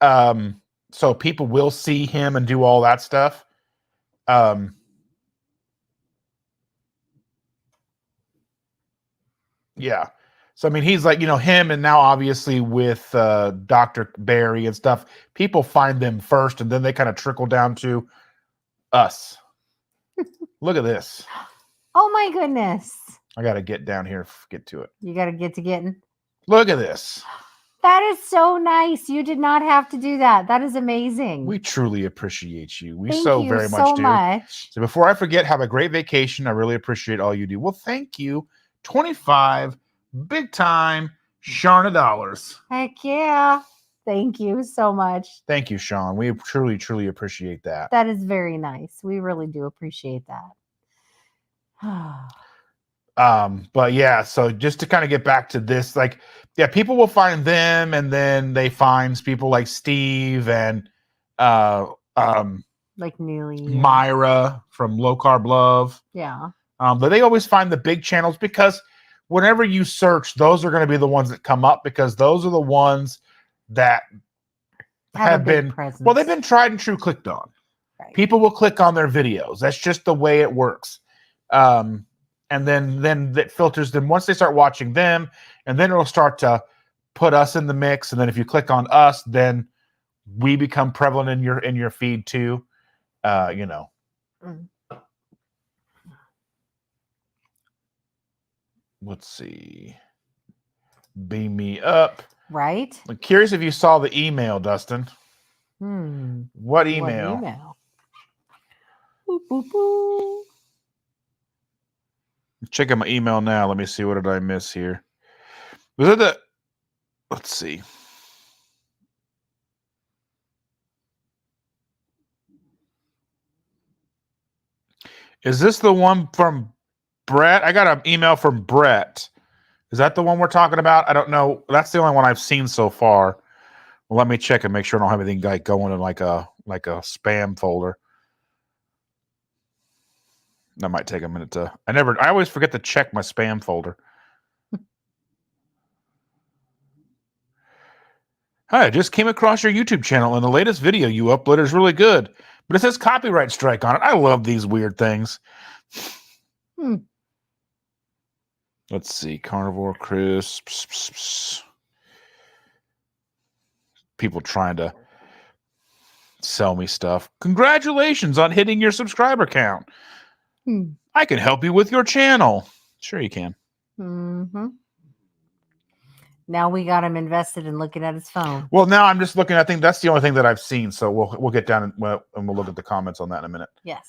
So people will see him and do all that stuff. Yeah. So, I mean, he's like, him, and now obviously with Dr. Barry and stuff, people find them first and then they kind of trickle down to us. Look at this. Oh my goodness. I got to get down here, get to it. You got to get to getting. Look at this. That is so nice. You did not have to do that. That is amazing. We truly appreciate you. We thank so you very so much do. So before I forget, have a great vacation. I really appreciate all you do. Well, thank you. 25 big time Sharna dollars. Heck yeah. Thank you so much. Thank you, Sean. We truly, truly appreciate that. That is very nice. We really do appreciate that. But yeah, so just to kind of get back to this, people will find them, and then they find people like Steve and like Neely, Myra from Low Carb Love. Yeah. But they always find the big channels because whenever you search, those are going to be the ones that come up because those are the ones that Have a big been presence. well, they've been tried and true clicked on. Right. People will click on their videos. That's just the way it works. And then that filters them once they start watching them, and then it'll start to put us in the mix. And then if you click on us, then we become prevalent in your feed too. You know. Mm. Let's see. Beam me up. Right? I'm curious if you saw the email, Dustin. What email? What email? Boop, boop, boop. Checking my email now. Let me see. What did I miss here? Was it the... Let's see. Is this the one from Brett? I got an email from Brett. Is that the one we're talking about? I don't know. That's the only one I've seen so far. Well, let me check and make sure I don't have anything like going in like a spam folder. That might take a minute to... I always forget to check my spam folder. Hi, I just came across your YouTube channel and the latest video you uploaded is really good, but it says copyright strike on it. I love these weird things. Let's see. Carnivore crisps. People trying to sell me stuff. Congratulations on hitting your subscriber count. I can help you with your channel. Sure you can. Mm-hmm. Now we got him invested in looking at his phone. Well, now I'm just looking. I think that's the only thing that I've seen. So we'll get down and we'll look at the comments on that in a minute. Yes.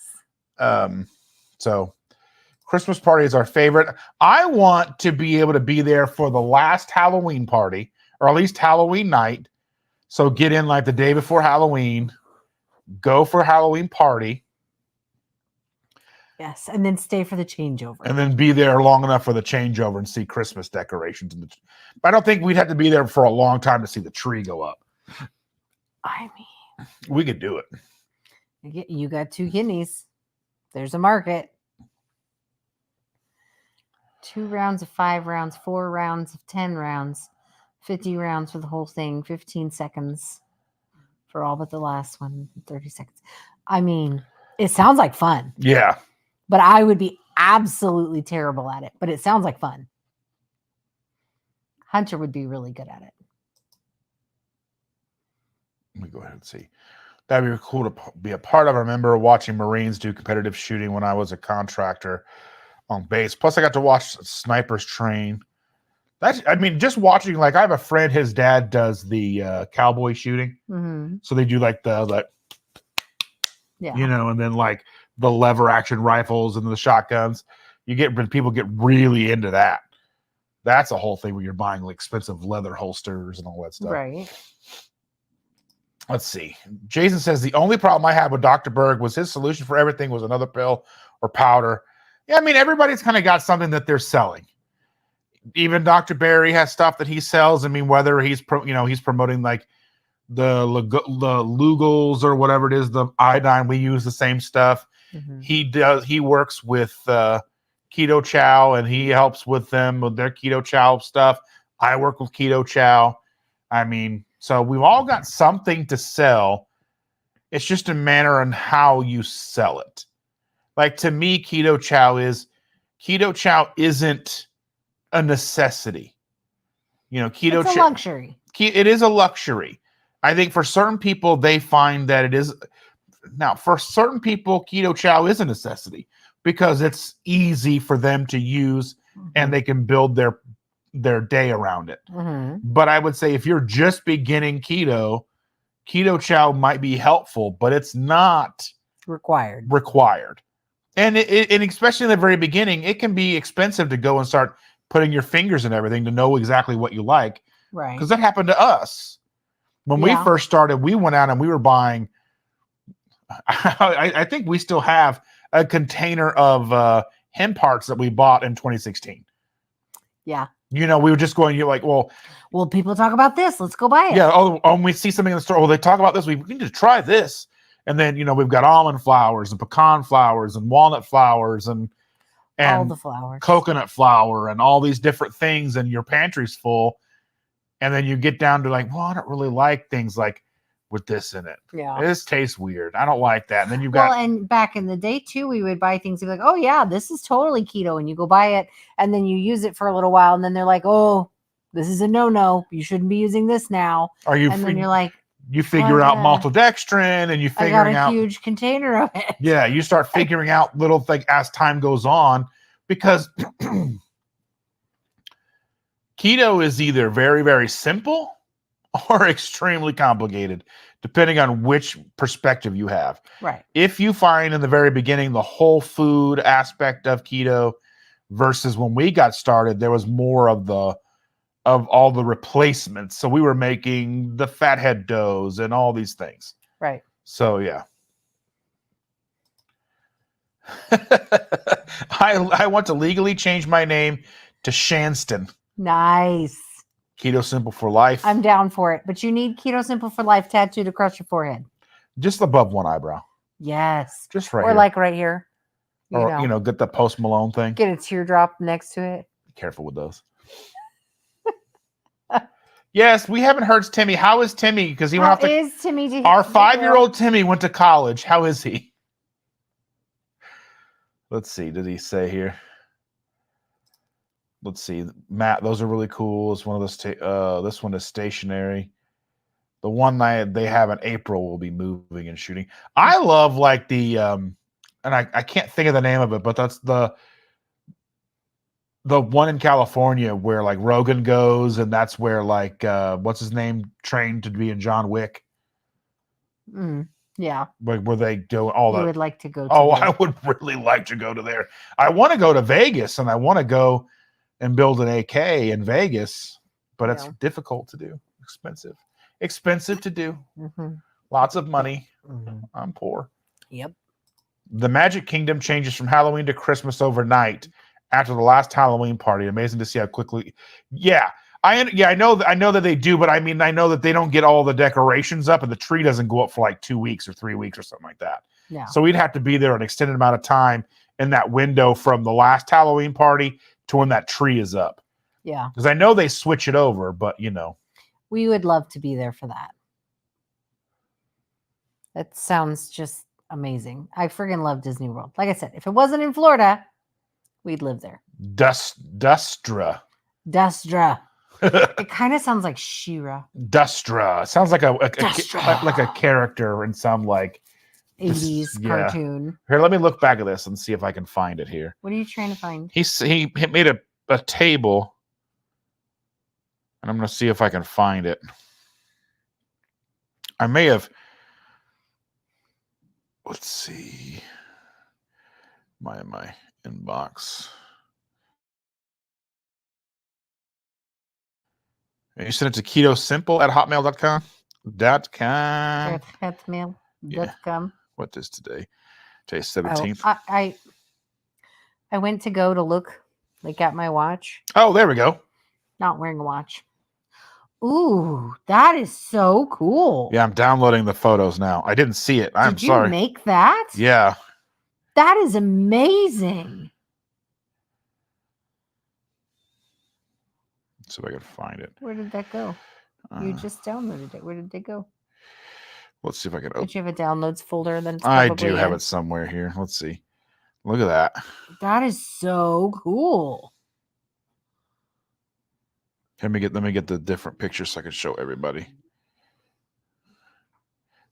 So Christmas party is our favorite. I want to be able to be there for the last Halloween party, or at least Halloween night. So get in like the day before Halloween, go for Halloween party. Yes, and then stay for the changeover. And then be there long enough for the changeover and see Christmas decorations. I don't think we'd have to be there for a long time to see the tree go up. I mean, we could do it. You got 2 kidneys. There's a market. 2 rounds of 5 rounds, 4 rounds of 10 rounds, 50 rounds for the whole thing, 15 seconds for all but the last one, 30 seconds. I mean, it sounds like fun. Yeah. But I would be absolutely terrible at it. But it sounds like fun. Hunter would be really good at it. Let me go ahead and see. That'd be cool to be a part of. I remember watching Marines do competitive shooting when I was a contractor on base. Plus, I got to watch snipers train. I mean, just watching, like, I have a friend, his dad does the cowboy shooting. Mm-hmm. So they do like yeah, you know, and then like the lever action rifles and the shotguns. People get really into that. That's a whole thing where you're buying like expensive leather holsters and all that stuff. Right. Let's see. Jason says the only problem I had with Dr. Berg was his solution for everything was another pill or powder. Yeah, I mean, everybody's kind of got something that they're selling. Even Dr. Barry has stuff that he sells. I mean, whether he's promoting like the Lugals or whatever it is, the iodine, we use the same stuff. Mm-hmm. He works with Keto Chow, and he helps with them with their Keto Chow stuff. I work with Keto Chow. I mean, so we've all got something to sell. It's just a matter on how you sell it. Like, to me, Keto Chow isn't a necessity. You know, it's a luxury. It is a luxury. I think for certain people, they find that it is. Now, for certain people, Keto Chow is a necessity because it's easy for them to use, and they can build their day around it. Mm-hmm. But I would say if you're just beginning Keto Chow might be helpful, but it's not required. And and especially in the very beginning, it can be expensive to go and start putting your fingers in everything to know exactly what you like. Right. Because that happened to us. When we first started, we went out and we were buying, I think we still have a container of hemp parts that we bought in 2016. Yeah. You know, we were just going, you're like, well, people talk about this. Let's go buy it. Yeah. Oh, we see something in the store. Well, they talk about this. We need to try this. And then, you know, we've got almond flowers and pecan flowers and walnut flowers and all the flowers, coconut flour and all these different things. And your pantry's full. And then you get down to like, well, I don't really like things like with this in it. Yeah. This tastes weird. I don't like that. And then you've Well, got and back in the day too, we would buy things and be like, oh yeah, this is totally keto. And you go buy it and then you use it for a little while. And then they're like, oh, this is a no-no. You shouldn't be using this now. And then you're like, you figure out yeah. maltodextrin and you I figuring got a out huge container of it. yeah, you start figuring out little things as time goes on because keto is either very, very simple or extremely complicated, depending on which perspective you have. Right. If you find in the very beginning the whole food aspect of keto versus when we got started, there was more of all the replacements. So we were making the fathead doughs and all these things. Right. So yeah. I want to legally change my name to Shanston. Nice. Keto Simple for Life. I'm down for it. But you need Keto Simple for Life tattooed across your forehead. Just above one eyebrow. Yes. Just right or here. like right here. Or, get the Post Malone thing. Get a teardrop next to it. Be careful with those. Yes, we haven't heard Timmy. How is Timmy? Because he went off is Timmy? Our 5-year-old Timmy went to college. How is he? Let's see. Did he say here? Let's see. Matt, those are really cool. It's one of those. This one is stationary. The one they have in April will be moving and shooting. I love like the and I can't think of the name of it, but that's the one in California where like Rogan goes, and that's where like what's his name trained to be in John Wick. Yeah. Where they do all that. You would like to go to I would really like to go to there. I want to go to Vegas, and I want to go and build an AK in Vegas, but it's difficult to do. Expensive to do. Lots of money. I'm poor. Yep. The Magic Kingdom changes from Halloween to Christmas overnight after the last Halloween party. Amazing to see how quickly. Yeah. I know that they do, but I mean, I know that they don't get all the decorations up and the tree doesn't go up for like 2 weeks or 3 weeks or something like that. Yeah. So we'd have to be there an extended amount of time in that window from the last Halloween party to when that tree is up. Yeah. Because I know they switch it over, but we would love to be there for that. That sounds just amazing. I friggin' love Disney World. Like I said, if it wasn't in Florida, we'd live there. Dustra. It kind of sounds like She-Ra. Dustra. Sounds like a character in some like 80s cartoon. Here, let me look back at this and see if I can find it here. What are you trying to find? He made a table, and I'm going to see if I can find it. I may have. Let's see. My inbox. You sent it to ketosimple@hotmail.com. Hotmail.com. Yeah. What is today? Today's 17th. I went to go to look at my watch. Oh, there we go. Not wearing a watch. Ooh, that is so cool. Yeah, I'm downloading the photos now. I didn't see it. I'm sorry. Did you make that? Yeah. That is amazing. Let's see if I can find it. Where did that go? You just downloaded it. Where did they go? Let's see if I can open. Did you have a downloads folder? Then I do have it somewhere here. Let's see. Look at that. That is so cool. Let me get the different pictures so I can show everybody.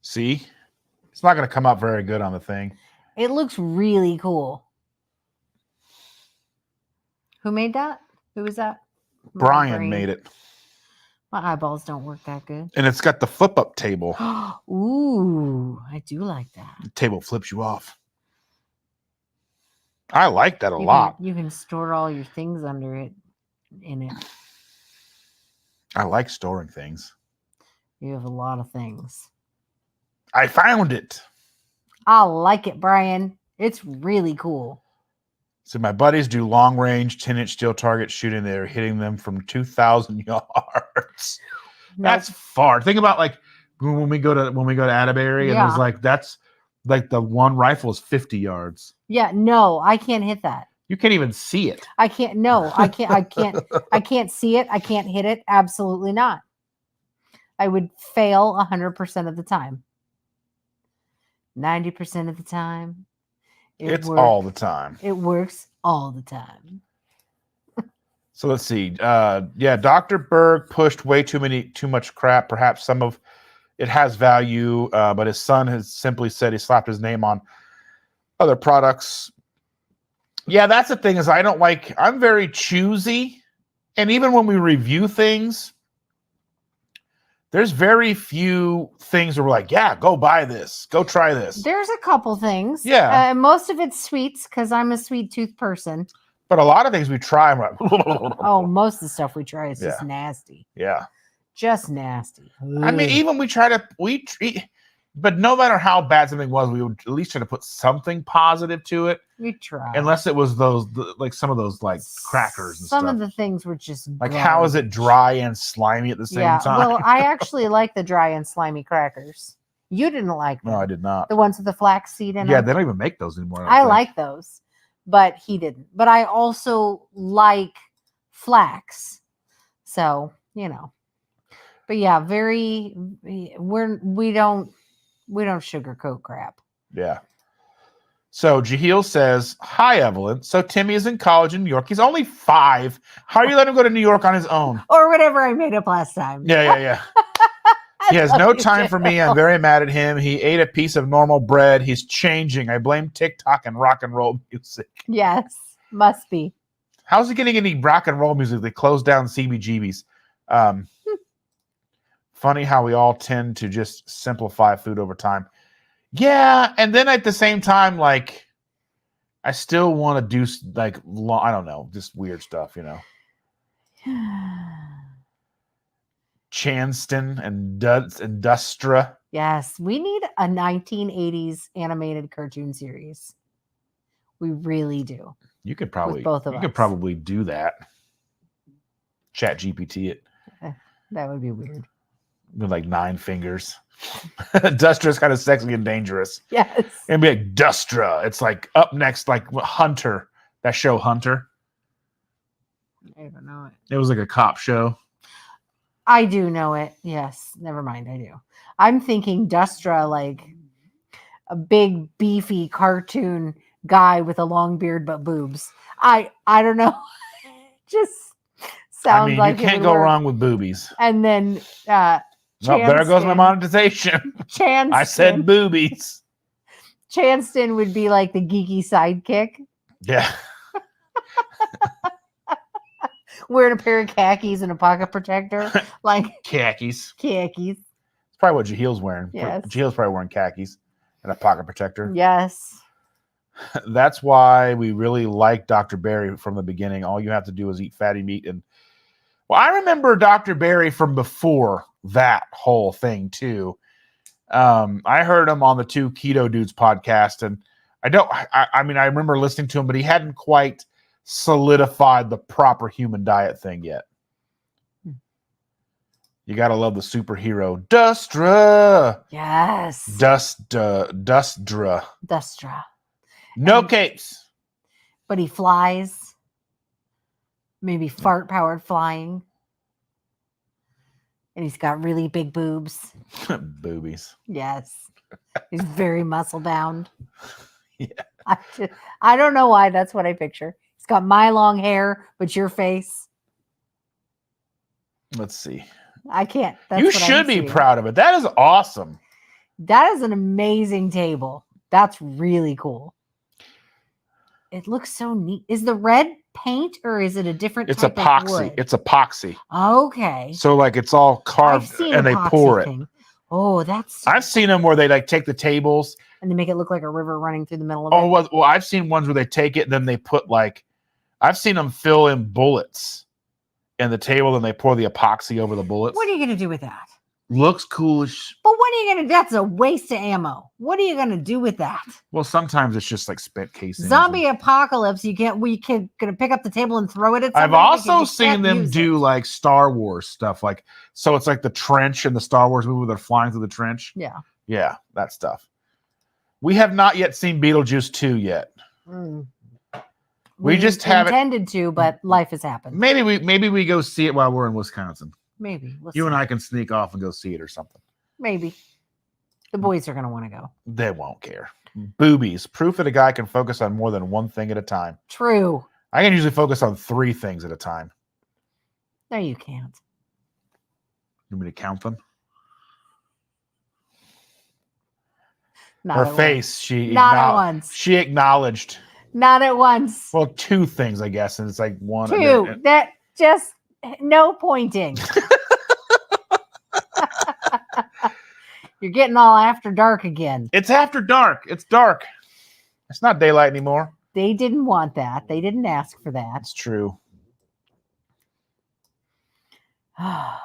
See? It's not going to come out very good on the thing. It looks really cool. Who made that? Who was that? Brian made it. My eyeballs don't work that good. And it's got the flip up table. Ooh, I do like that. The table flips you off. I like that a lot. You can store all your things under it in it. I like storing things. You have a lot of things. I found it. I like it, Brian. It's really cool. So my buddies do long range 10-inch steel target shooting. They're hitting them from 2,000 yards. That's far. Think about like when we go to Atterbury, and there's like that's like the one rifle is 50 yards. Yeah, no, I can't hit that. You can't even see it. I can't. No, I can't. I can't. I can't see it. I can't hit it. Absolutely not. I would fail 100% of the time. 90% of the time. It's all the time. It works all the time. So let's see. Yeah, Dr. Berg pushed way too much crap. Perhaps some of it has value, but his son has simply said he slapped his name on other products. Yeah, that's the thing is I'm very choosy. And even when we review things, there's very few things where we're like, yeah, go buy this. Go try this. There's a couple things. Yeah. Most of it's sweets because I'm a sweet tooth person. But a lot of things we try, we're like, oh, most of the stuff we try is just nasty. Yeah. Just nasty. I mean, even but no matter how bad something was, we would at least try to put something positive to it. We try. Unless it was like some of those like crackers and some stuff. of the things were just like garbage. How is it dry and slimy at the same time? Well, I actually like the dry and slimy crackers. You didn't like them. No, I did not. The ones with the flax seed in them. Yeah, they don't even make those anymore. I like those, but he didn't. But I also like flax. So, But yeah, we don't sugarcoat crap. Yeah. So Jahil says, "Hi, Evelyn. So Timmy is in college in New York. He's only 5. How are you letting him go to New York on his own?" Or whatever I made up last time. Yeah. He has no time for me. I'm very mad at him. He ate a piece of normal bread. He's changing. I blame TikTok and rock and roll music. Yes, must be. How's he getting any rock and roll music? They closed down CBGBs. Funny how we all tend to just simplify food over time. Yeah, and then at the same time, like, I still want to do, like, I don't know, just weird stuff, Chanston and Dustra. Yes, we need a 1980s animated cartoon series. We really do. You could probably both of us. Could probably do that. Chat GPT it. That would be weird. With like 9 fingers. Dustra's kind of sexy and dangerous. Yes. And be like Dustra. It's like up next, like Hunter. That show Hunter. I don't know it. It was like a cop show. I do know it. Yes. Never mind. I do. I'm thinking Dustra, like a big, beefy cartoon guy with a long beard but boobs. I don't know. Just sounds like you can't go wrong with boobies. And then there goes my monetization. Chanston. I said boobies. Chanston would be like the geeky sidekick. Yeah. Wearing a pair of khakis and a pocket protector. Like khakis. Khakis. It's probably what Jahil's wearing. Yes. Jahil's probably wearing khakis and a pocket protector. Yes. That's why we really like Dr. Berry from the beginning. All you have to do is eat fatty meat. And I remember Dr. Berry from before that whole thing too. I heard him on the 2 Keto Dudes podcast, and I remember listening to him, but he hadn't quite solidified the proper human diet thing yet. You gotta love the superhero Dustra. Yes. Dustra. Dustra. No capes. But he flies. Maybe fart-powered flying. And he's got really big boobs. Boobies. Yes. He's very muscle-bound. Yeah. I don't know why. That's what I picture. He's got my long hair, but your face. Let's see. I can't. You should be proud of it. That is awesome. That is an amazing table. That's really cool. It looks so neat. Is the red paint or is it a different type epoxy. of wood? It's epoxy. Okay. So like it's all carved and they pour it. Oh, that's... I've seen them where they like take the tables. And they make it look like a river running through the middle of it. Oh, well, I've seen ones where they take it and then they put like... I've seen them fill in bullets in the table and they pour the epoxy over the bullets. What are you going to do with that? Looks coolish. But what are you going to... That's a waste of ammo. What are you going to do with that? Well, sometimes it's just like spent casings. Zombie apocalypse. We can going to pick up the table and throw it at somebody. I've also seen them do like Star Wars stuff. Like, so it's like the trench in the Star Wars movie where they're flying through the trench. Yeah. Yeah, that stuff. We have not yet seen Beetlejuice 2 yet. We just haven't intended to, but life has happened. Maybe we go see it while we're in Wisconsin. Maybe You and I can sneak off and go see it or something. Maybe the boys are going to want to go. They won't care. Boobies. Proof that a guy can focus on more than one thing at a time. True. I can usually focus on 3 things at a time. No, you can't. You want me to count them? Not Her at face. Once. Not at once. She acknowledged. Not at once. Well, 2 things, I guess, and it's like 1. 2. That just no pointing. You're getting all after dark again. It's after dark. It's dark. It's not daylight anymore. They didn't want that. They didn't ask for that. That's true. I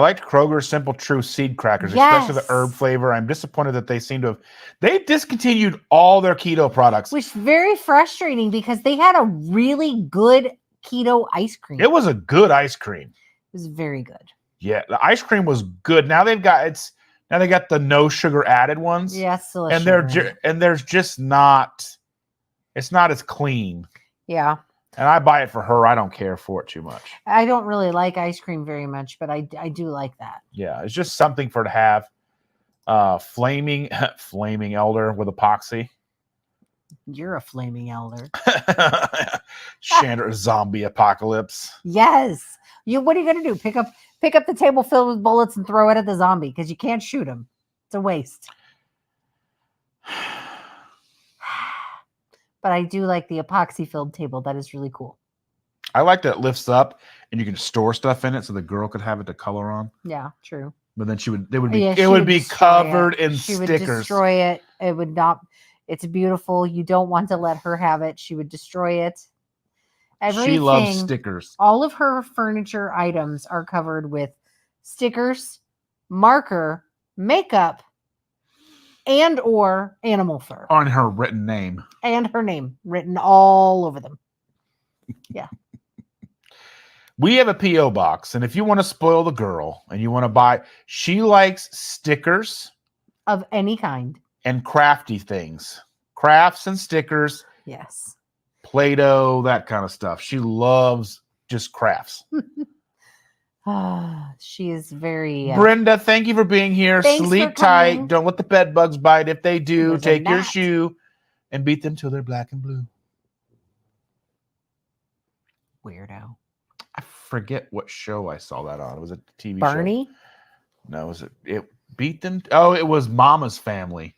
liked Kroger's Simple True seed crackers, especially the herb flavor. I'm disappointed that they seem to have... They discontinued all their keto products. Which is very frustrating because they had a really good keto ice cream. It was a good ice cream. It was very good. Yeah, the ice cream was good. Now they got the no sugar added ones. Yes, and there's just not... It's not as clean. Yeah. And I buy it for her. I don't care for it too much. I don't really like ice cream very much, but I do like that. Yeah, it's just something for her to have. Flaming elder with epoxy. You're a flaming elder. Chandra zombie apocalypse. Yes. What are you gonna do? Pick up the table filled with bullets and throw it at the zombie because you can't shoot him. It's a waste. But I do like the epoxy-filled table. That is really cool. I like that it lifts up and you can store stuff in it so the girl could have it to color on. Yeah, true. But then it would be covered in she stickers. She would destroy it. It would not. It's beautiful. You don't want to let her have it. She would destroy it. She loves stickers. All of her furniture items are covered with stickers, marker, makeup, and or animal fur. On her written name. And her name written all over them. Yeah. We have a P.O. box, and if you want to spoil the girl and you want to buy, she likes stickers. Of any kind. And crafty things. Crafts and stickers. Yes. Play-Doh, that kind of stuff. She loves just crafts. She is very... Brenda, thank you for being here. Sleep tight. Don't let the bed bugs bite. If they do, take your shoe and beat them till they're black and blue. Weirdo. I forget what show I saw that on. It was a TV show. Barney? No, it beat them? Oh, it was Mama's Family.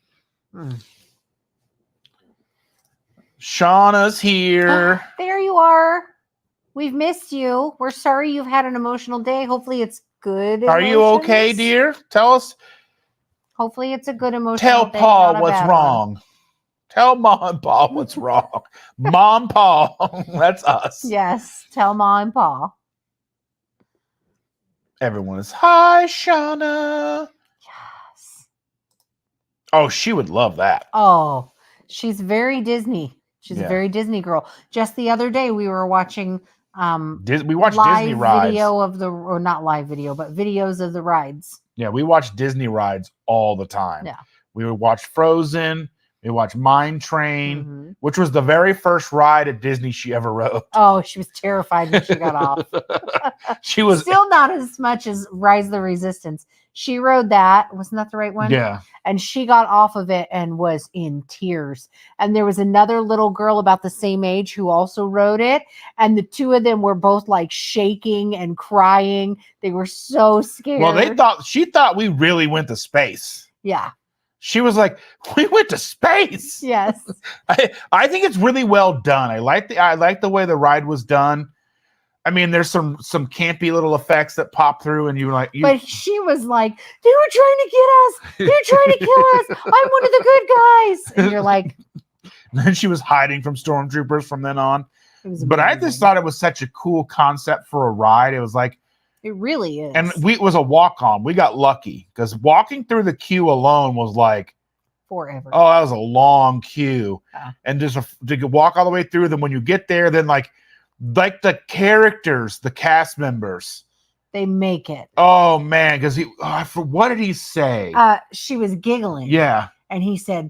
Shauna's here. There you are. We've missed you. We're sorry you've had an emotional day. Hopefully it's good. Are you okay, dear? Tell us. Hopefully it's a good emotional day. Tell Paul what's wrong. Tell Mom and Paul what's wrong. Mom, Paul. That's us. Yes. Tell Mom and Paul. Everyone is, hi, Shauna. Yes. Oh, she would love that. Oh, she's very Disney. She's a Yeah. very Disney girl. Just the other day, we were watching we watched Disney rides. Video of the, or not live video, but videos of the rides. Yeah, we watch Disney rides all the time. Yeah. We would watch Frozen. We watched Mine Train, Mm-hmm. which was the very first ride at Disney she ever rode. Oh, she was terrified when she got off. She was still not as much as Rise of the Resistance. She rode that. Wasn't that the right one? Yeah. And she got off of it and was in tears. And there was another little girl about the same age who also rode it. And the two of them were both like shaking and crying. They were so scared. Well, she thought we really went to space. Yeah. She was like, we went to space. Yes. I think it's really well done. I like the way the ride was done. I mean, there's some campy little effects that pop through, and but she was like, they were trying to get us. They're trying to kill us. I'm one of the good guys. And you're like, and then she was hiding from stormtroopers from then on. But I just thought it was such a cool concept for a ride. It was like, it really is. And it was a walk on. We got lucky because walking through the queue alone was like forever. Oh, that was a long queue. Yeah. And just to walk all the way through them. When you get there, then like the characters, the cast members, they make it. Oh man, because what did he say? She was giggling. Yeah. And he said,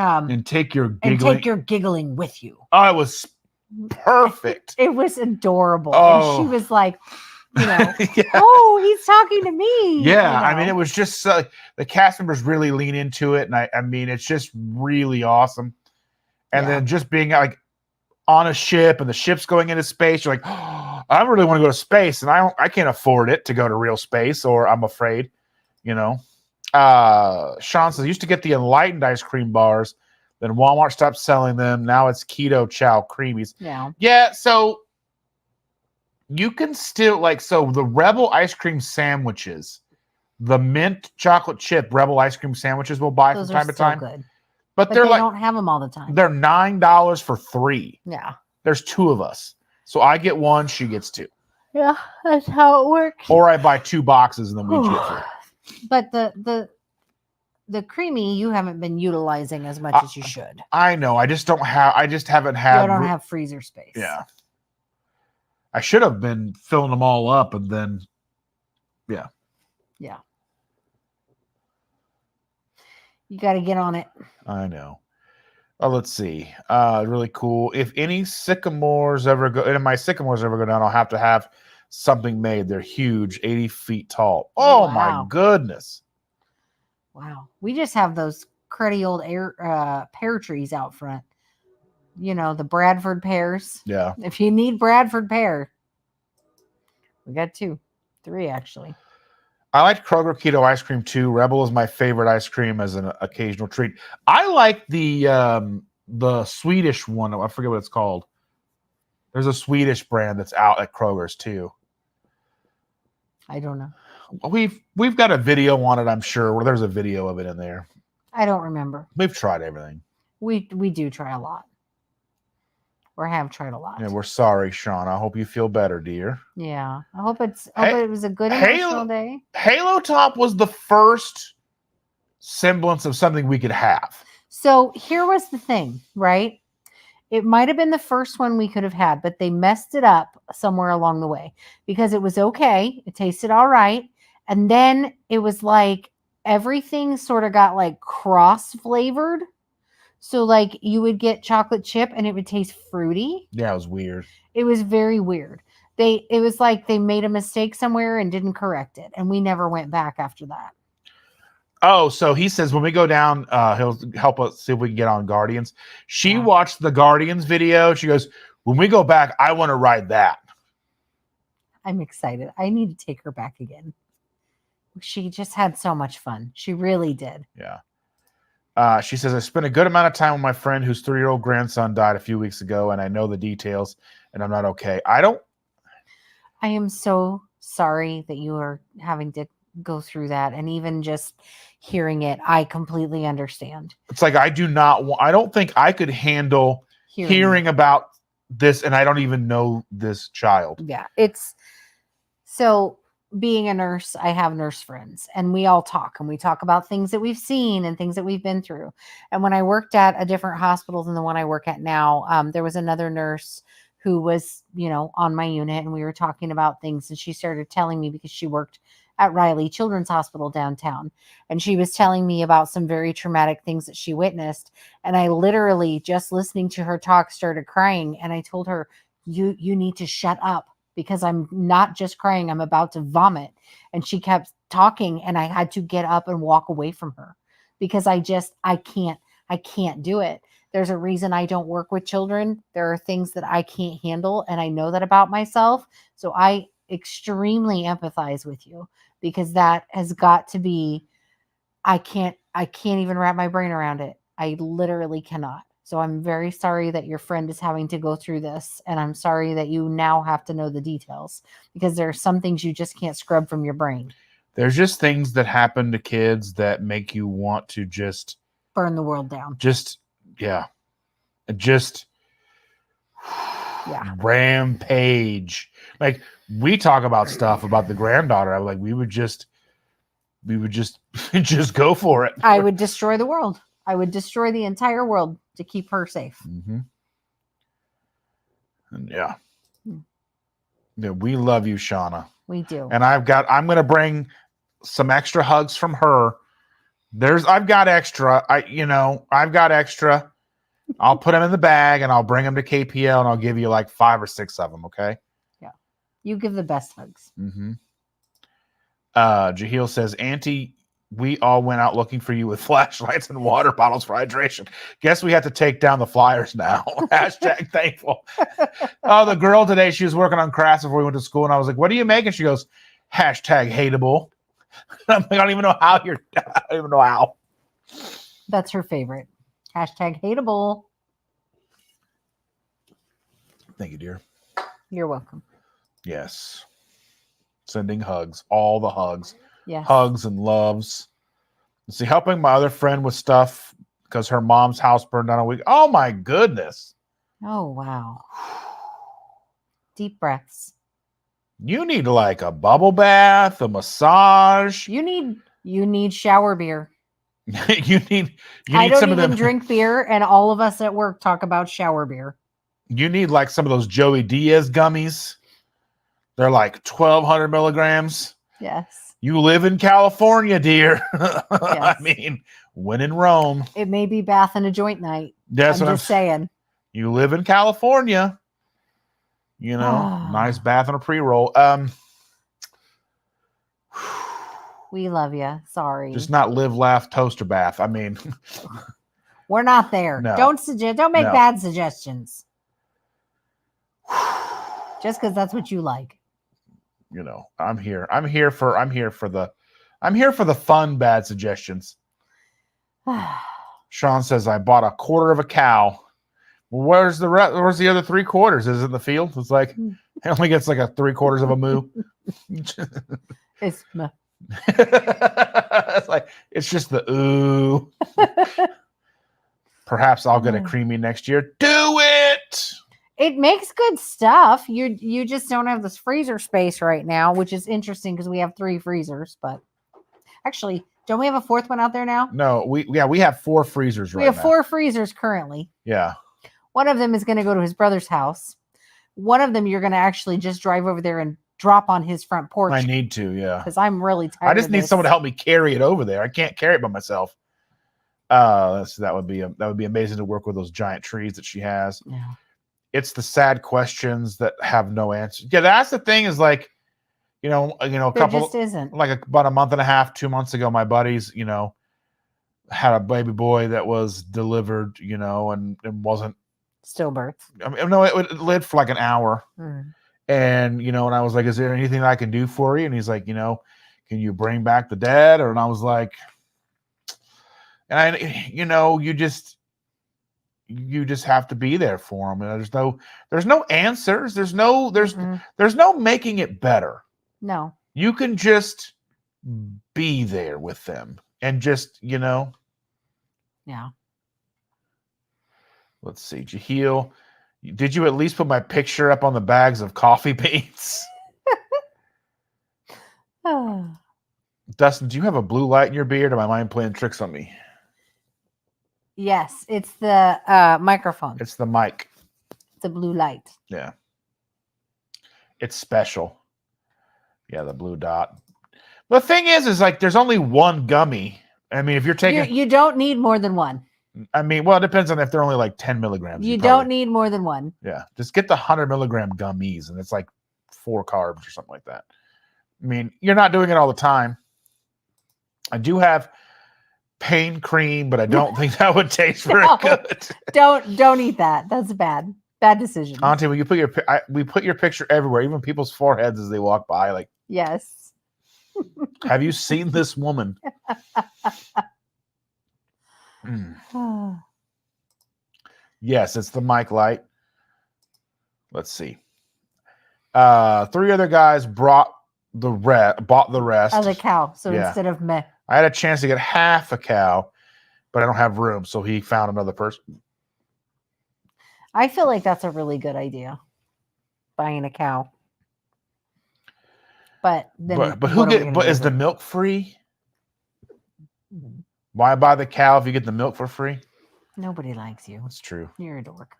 And take your and giggling. take your giggling with you. Oh, it was perfect. It was adorable. Oh. And she was like, Yeah. oh, he's talking to me. Yeah, I mean, it was just the cast members really lean into it, and I mean, it's just really awesome. And then just being like on a ship, and the ship's going into space, you're like, oh, I really want to go to space, and I can't afford it to go to real space, or I'm afraid, Sean says, used to get the Enlightened ice cream bars, then Walmart stopped selling them. Now it's Keto Chow creamies. Yeah, so you can still the Rebel ice cream sandwiches, the mint chocolate chip Rebel ice cream sandwiches we'll buy from time to time. Good. But they don't have them all the time. They're $9 for 3. Yeah. There's 2 of us. So I get 1, she gets 2. Yeah, that's how it works. Or I buy 2 boxes and then we each get 3. But the creamy you haven't been utilizing as much as you should. I know. I just haven't had. You don't have freezer space. Yeah. I should have been filling them all up and then, yeah. Yeah. You got to get on it. I know. Oh, let's see. Really cool. If any sycamores ever go, and if my sycamores ever go down, I'll have to have something made. They're huge, 80 feet tall. Oh, wow. My goodness. Wow. We just have those cruddy old pear trees out front. The Bradford pears. Yeah. If you need Bradford pear, we got 2, 3 actually. I like Kroger Keto ice cream too. Rebel is my favorite ice cream as an occasional treat. I like the Swedish one. I forget what it's called. There's a Swedish brand that's out at Kroger's too. I don't know. We've got a video on it, I'm sure. Where there's a video of it in there. I don't remember. We've tried everything. We do try a lot. Or have tried a lot. Yeah, we're sorry, Sean. I hope you feel better, dear. Yeah. I hope it was a good emotional day. Halo Top was the first semblance of something we could have. So here was the thing, right? It might have been the first one we could have had, but they messed it up somewhere along the way because it was okay. It tasted all right. And then it was like everything sort of got like cross flavored. So like you would get chocolate chip and it would taste fruity. Yeah, it was weird. It was very weird. It was like they made a mistake somewhere and didn't correct it. And we never went back after that. Oh, so he says when we go down, he'll help us see if we can get on Guardians. She watched the Guardians video. She goes, when we go back, I want to ride that. I'm excited. I need to take her back again. She just had so much fun. She really did. Yeah. She says, I spent a good amount of time with my friend whose 3-year-old grandson died a few weeks ago, and I know the details, and I'm not okay. I am so sorry that you are having to go through that, and even just hearing it, I completely understand. It's like I don't think I could handle hearing about this, and I don't even know this child. Yeah, it's so. Being a nurse, I have nurse friends and we all talk and we talk about things that we've seen and things that we've been through. And when I worked at a different hospital than the one I work at now, there was another nurse who was, on my unit and we were talking about things and she started telling me because she worked at Riley Children's Hospital downtown. And she was telling me about some very traumatic things that she witnessed. And I literally just listening to her talk started crying. And I told her, you need to shut up. Because I'm not just crying, I'm about to vomit. And she kept talking and I had to get up and walk away from her because I can't do it. There's a reason I don't work with children. There are things that I can't handle and I know that about myself. So I extremely empathize with you because that has got to be, I can't even wrap my brain around it. I literally cannot. So I'm very sorry that your friend is having to go through this. And I'm sorry that you now have to know the details because there are some things you just can't scrub from your brain. There's just things that happen to kids that make you want to just burn the world down. Rampage. Like we talk about stuff about the granddaughter. I'm like, we would just just go for it. I would destroy the world. I would destroy the entire world to keep her safe. Mm-hmm. Yeah. Yeah, we love you, Shauna. We do. And I'm going to bring some extra hugs from her I've got extra. I've got extra. I'll put them in the bag and I'll bring them to KPL and I'll give you like 5 or 6 of them. Okay. Yeah. You give the best hugs. Mm-hmm. Jahil says, Auntie, we all went out looking for you with flashlights and water bottles for hydration. Guess we have to take down the flyers now. Hashtag thankful. Oh, the girl today, she was working on crafts before we went to school. And I was like, what are you making? She goes, hashtag hateable. I'm like, I don't even know how I don't even know how. That's her favorite. Hashtag hateable. Thank you, dear. You're welcome. Yes. Sending hugs. All the hugs. Yes. Hugs and loves. Let's see, helping my other friend with stuff because her mom's house burned down a week. Oh my goodness. Oh, wow. Deep breaths. You need like a bubble bath, a massage. You need shower beer. you need I don't some even of them. drink beer, and all of us at work talk about shower beer. You need like some of those Joey Diaz gummies. They're like 1,200 milligrams. Yes. You live in California, dear. Yes. I mean, when in Rome. It may be bath and a joint night. That's I'm what just saying. You live in California. You know, nice bath and a pre-roll. We love you. Sorry. Just not live, laugh, toaster bath. I mean, we're not there. No. Don't make No. bad suggestions. Just because that's what you like. You know, I'm here for the fun bad suggestions. Sean says I bought a quarter of a cow. Well, where's the other 3/4? Is it in the field? It's like it only gets like a 3/4 of a moo. It's It's like it's just the ooh. Perhaps I'll get a creamy next year. Do it. It makes good stuff. You just don't have this freezer space right now, which is interesting because we have 3 freezers. But actually, don't we have a 4th one out there now? No, we have 4 freezers right now. We have 4 freezers currently. Yeah. One of them is going to go to his brother's house. One of them you're going to actually just drive over there and drop on his front porch. I need to, yeah. Because I'm really tired. I just need someone to help me carry it over there. I can't carry it by myself. That would be amazing to work with those giant trees that she has. Yeah. It's the sad questions that have no answer. Yeah, that's the thing is like, a couple just isn't. Like about a month and a half, 2 months ago, my buddies, had a baby boy that was delivered, and wasn't Stillbirth. I mean, no, it lived for like an hour. Mm. And, and I was like, is there anything I can do for you? And he's like, can you bring back the dad? And I was like, you just have to be there for him. And there's no answers. There's no making it better. No. You can just be there with them and just, Yeah. Let's see. Jahil, did you at least put my picture up on the bags of coffee beans? Dustin, do you have a blue light in your beard? Or am I mind playing tricks on me? Yes, it's the microphone. It's the mic. It's a blue light. Yeah. It's special. Yeah, the blue dot. The thing is like there's only one gummy. I mean, if you're taking... You don't need more than one. I mean, well, it depends on if they're only like 10 milligrams. You don't need more than one. Yeah. Just get the 100 milligram gummies, and it's like 4 carbs or something like that. I mean, you're not doing it all the time. I do have pain cream, but I don't think that would taste very good. Don't eat that. That's bad. Bad decision. Auntie, when you put we put your picture everywhere, even people's foreheads as they walk by. Like, yes. Have you seen this woman? Mm. Yes, it's the mic light. Let's see. 3 other guys bought the rest. As a cow. So Yeah. instead of meh. I had a chance to get half a cow, but I don't have room, so he found another person. I feel like that's a really good idea. Buying a cow. But then but is the milk free? Why buy the cow if you get the milk for free? Nobody likes you. That's true. You're a dork.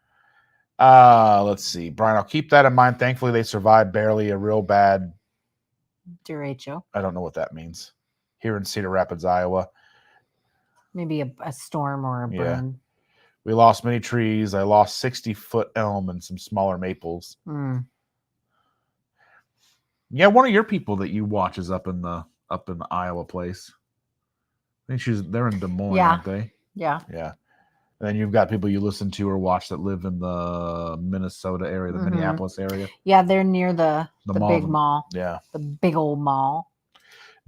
Let's see. Brian, I'll keep that in mind. Thankfully, they survived barely a real bad Derecho. I don't know what that means. Here in Cedar Rapids, Iowa. Maybe a storm or a Yeah. burn. We lost many trees. I lost 60-foot elm and some smaller maples. Mm. Yeah, one of your people that you watch is up in the Iowa place. I think they're in Des Moines, Yeah. aren't they? Yeah. Yeah. And then you've got people you listen to or watch that live in the Minnesota area, the Mhm. Minneapolis area. Yeah, they're near the mall, big mall. Yeah. The big old mall.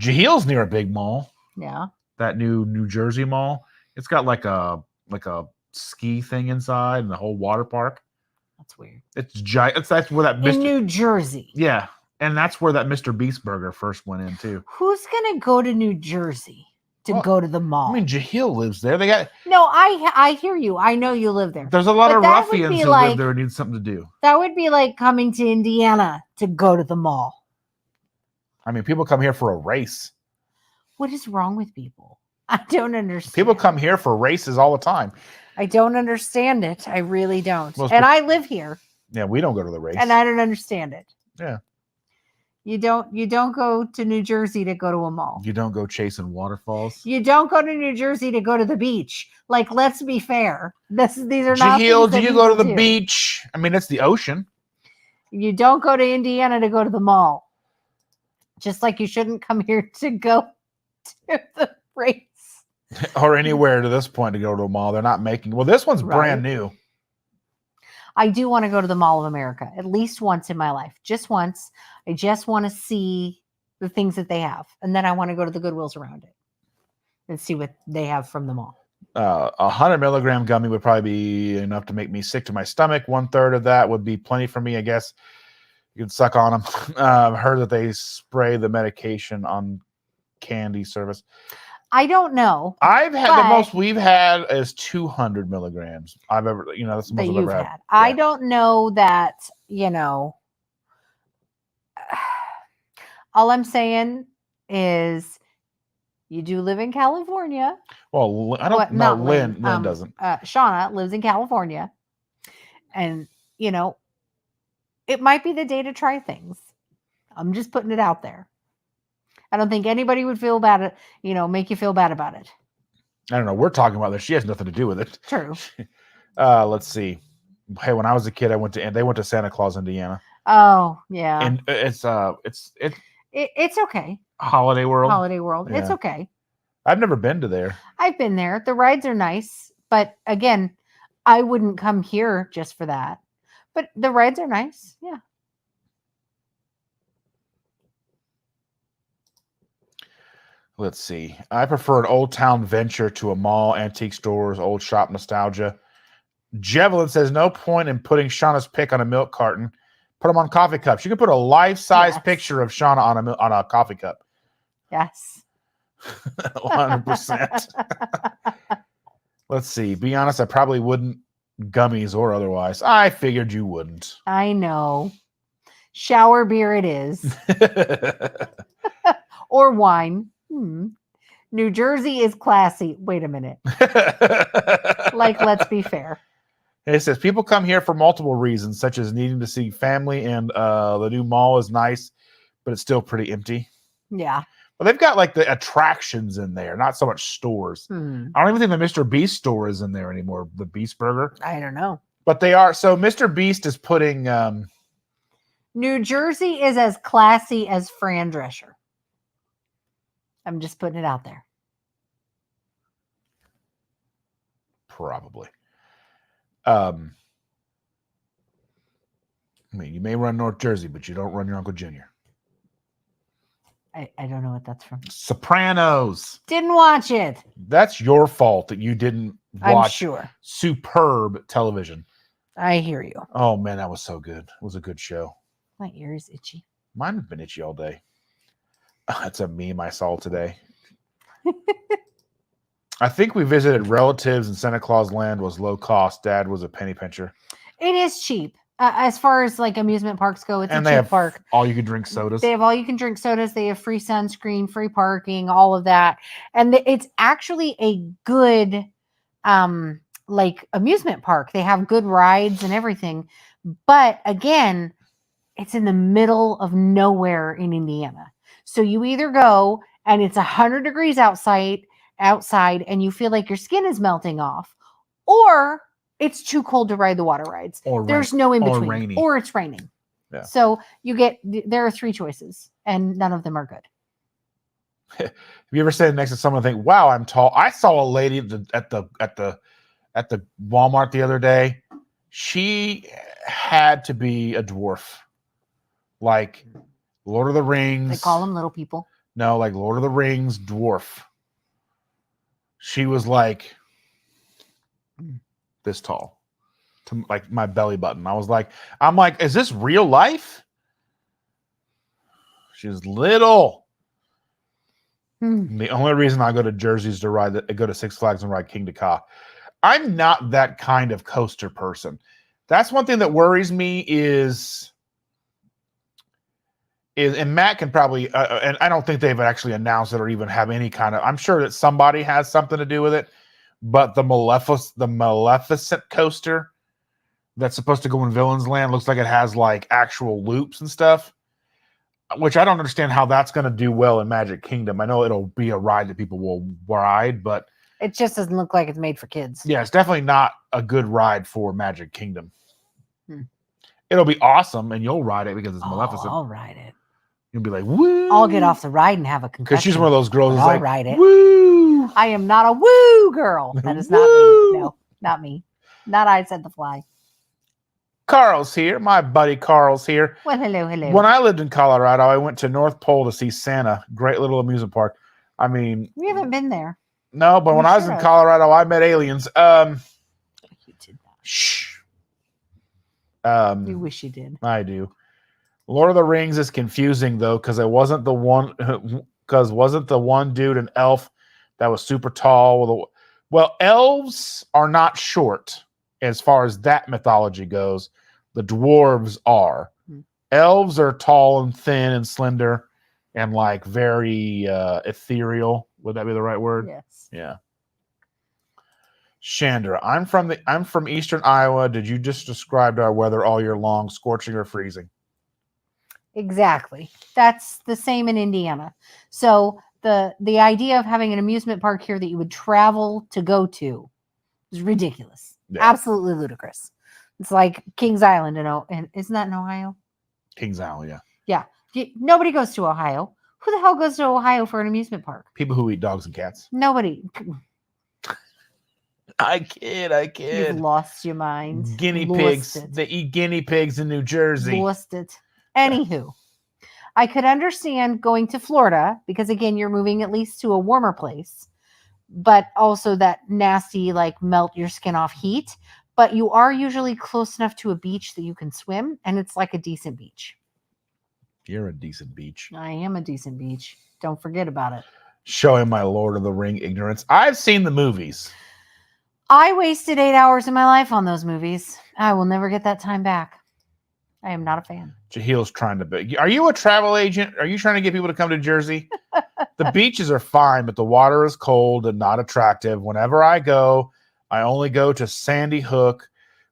Jeheel's near a big mall. Yeah. That New Jersey mall. It's got like a ski thing inside and the whole water park. That's weird. It's giant. That's where that In New Jersey. Yeah. And that's where that Mr. Beast burger first went in too. Who's gonna go to New Jersey to go to the mall? I mean, Jaheel lives there. They got No, I hear you. I know you live there. There's a lot But of that would ruffians be who like- live there and need something to do. That would be like coming to Indiana to go to the mall. I mean, people come here for a race. What is wrong with people? I don't understand. People come here for races all the time. I don't understand it. I really don't. Most And people- I live here, Yeah, we don't go to the race. and I don't understand it. Yeah. You don't go to New Jersey to go to a mall. You don't go chasing waterfalls. You don't go to New Jersey to go to the beach. Like, let's be fair. These are not. Jaheel, things do that you go to people the do. beach? I mean, it's the ocean. You don't go to Indiana to go to the mall. Just like you shouldn't come here to go to the race. Or anywhere to this point to go to a mall. They're not making. Well, this one's brand new. I do want to go to the Mall of America at least once in my life. Just once. I just want to see the things that they have. And then I want to go to the Goodwills around it and see what they have from the mall. 100 milligram gummy would probably be enough to make me sick to my stomach. 1/3 of that would be plenty for me, I guess. You can suck on them. I've heard that they spray the medication on candy service. I don't know I've had But- the most we've had is 200 milligrams. I've ever, that's the most that I've you've ever had. had. I Yeah. don't know that, all I'm saying is you do live in California. Well, I don't What- know. not Lynn doesn't. Shauna lives in California. And, it might be the day to try things. I'm just putting it out there. I don't think anybody would feel bad at, make you feel bad about it. I don't know. We're talking about this. She has nothing to do with it. True. Let's see. Hey, when I was a kid, they went to Santa Claus, Indiana, Oh, yeah. and it's It's okay. Holiday World. Holiday World. It's Yeah. okay. I've never been to there. I've been there. The rides are nice. But again, I wouldn't come here just for that. But the rides are nice. Yeah. Let's see. I prefer an old town venture to a mall, antique stores, old shop nostalgia. Jevelin says no point in putting Shauna's pic on a milk carton. Put them on coffee cups. You can put a life-size Yes. picture of Shauna on a coffee cup. Yes. 100%. Let's see. Be honest, I probably wouldn't, gummies or otherwise. I figured you wouldn't. I know. Shower beer it is. Or wine. New Jersey is classy. Wait a minute. Let's be fair. It says people come here for multiple reasons, such as needing to see family, and the new mall is nice, but it's still pretty empty. Yeah. But they've got like the attractions in there, not so much stores. I don't even think the Mr. Beast store is in there anymore, the Beast Burger. I don't know. But they are. So Mr. Beast is putting... New Jersey is as classy as Fran Drescher. I'm just putting it out there. Probably. I mean, you may run North Jersey, but you don't run your Uncle Junior. I don't know what that's from. Sopranos. Didn't watch it. That's your fault that you didn't I'm watch sure. superb television. I hear you. Oh, man, that was so good. It was a good show. My ear is itchy. Mine have been itchy all day. That's a meme I saw today. I think we visited relatives in Santa Claus Land was low cost. Dad was a penny pincher. It is cheap. As far as like amusement parks go, it's And a they cheap have park. all you can drink sodas. They have all you can drink sodas. They have free sunscreen, free parking, all of that. And it's actually a good like amusement park. They have good rides and everything. But again, it's in the middle of nowhere in Indiana. So you either go and it's 100 degrees outside outside and you feel like your skin is melting off, or it's too cold to ride the water rides. Or There's no in between. or rainy. Or it's raining. Yeah. So there are 3 choices and none of them are good. Have you ever sat next to someone and think, "Wow, I'm tall"? I saw a lady at the Walmart the other day. She had to be a dwarf, like Lord of the Rings. They call them little people. No, like Lord of the Rings dwarf. She was like this tall, to like my belly button. I'm like, is this real life? She's little. The only reason I go to Jersey is to go to Six Flags and ride King to Ka. I'm not that kind of coaster person. That's one thing that worries me is and Matt can probably, and I don't think they've actually announced it or even have any kind of, I'm sure that somebody has something to do with it, but the Maleficent coaster that's supposed to go in Villain's Land looks like it has like actual loops and stuff, which I don't understand how that's going to do well in Magic Kingdom. I know it'll be a ride that people will ride, but it just doesn't look like it's made for kids. Yeah, it's definitely not a good ride for Magic Kingdom. It'll be awesome, and you'll ride it because it's Maleficent. I'll ride it. You'll be like, woo! I'll get off the ride and have a concussion. Because she's one of those girls I'll that's like, ride it. Woo! I am not a woo girl. That is not me. No, not me. Not I said the fly. Carl's here. My buddy Carl's here. Well, hello. When I lived in Colorado, I went to North Pole to see Santa. Great little amusement park. I mean, we haven't been there. No, but when I was in Colorado, I met aliens. You did not. Shh. You wish you did. I do. Lord of the Rings is confusing though, because wasn't the one dude an elf that was super tall? Well, elves are not short as far as that mythology goes. The dwarves are. Elves are tall and thin and slender and like very ethereal. Would that be the right word? Yes. Yeah. Chandra, I'm from Eastern Iowa. Did you just describe our weather all year long, scorching or freezing? Exactly. That's the same in Indiana. So the idea of having an amusement park here that you would travel to go to is ridiculous. Yeah. Absolutely ludicrous. It's like Kings Island, and isn't that in Ohio? Kings Island, yeah. Yeah. Nobody goes to Ohio. Who the hell goes to Ohio for an amusement park? People who eat dogs and cats. Nobody. I kid. You've lost your mind. Guinea pigs. They eat guinea pigs in New Jersey. Lost it. Anywho, I could understand going to Florida because, again, you're moving at least to a warmer place, but also that nasty, like, melt your skin off heat. But you are usually close enough to a beach that you can swim, and it's like a decent beach. You're a decent beach. I am a decent beach. Don't forget about it. Showing my Lord of the Ring ignorance. I've seen the movies. I wasted 8 hours of my life on those movies. I will never get that time back. I am not a fan. Jahil's trying to be. Are you a travel agent? Are you trying to get people to come to Jersey? The beaches are fine, but the water is cold and not attractive. Whenever I go, I only go to Sandy Hook,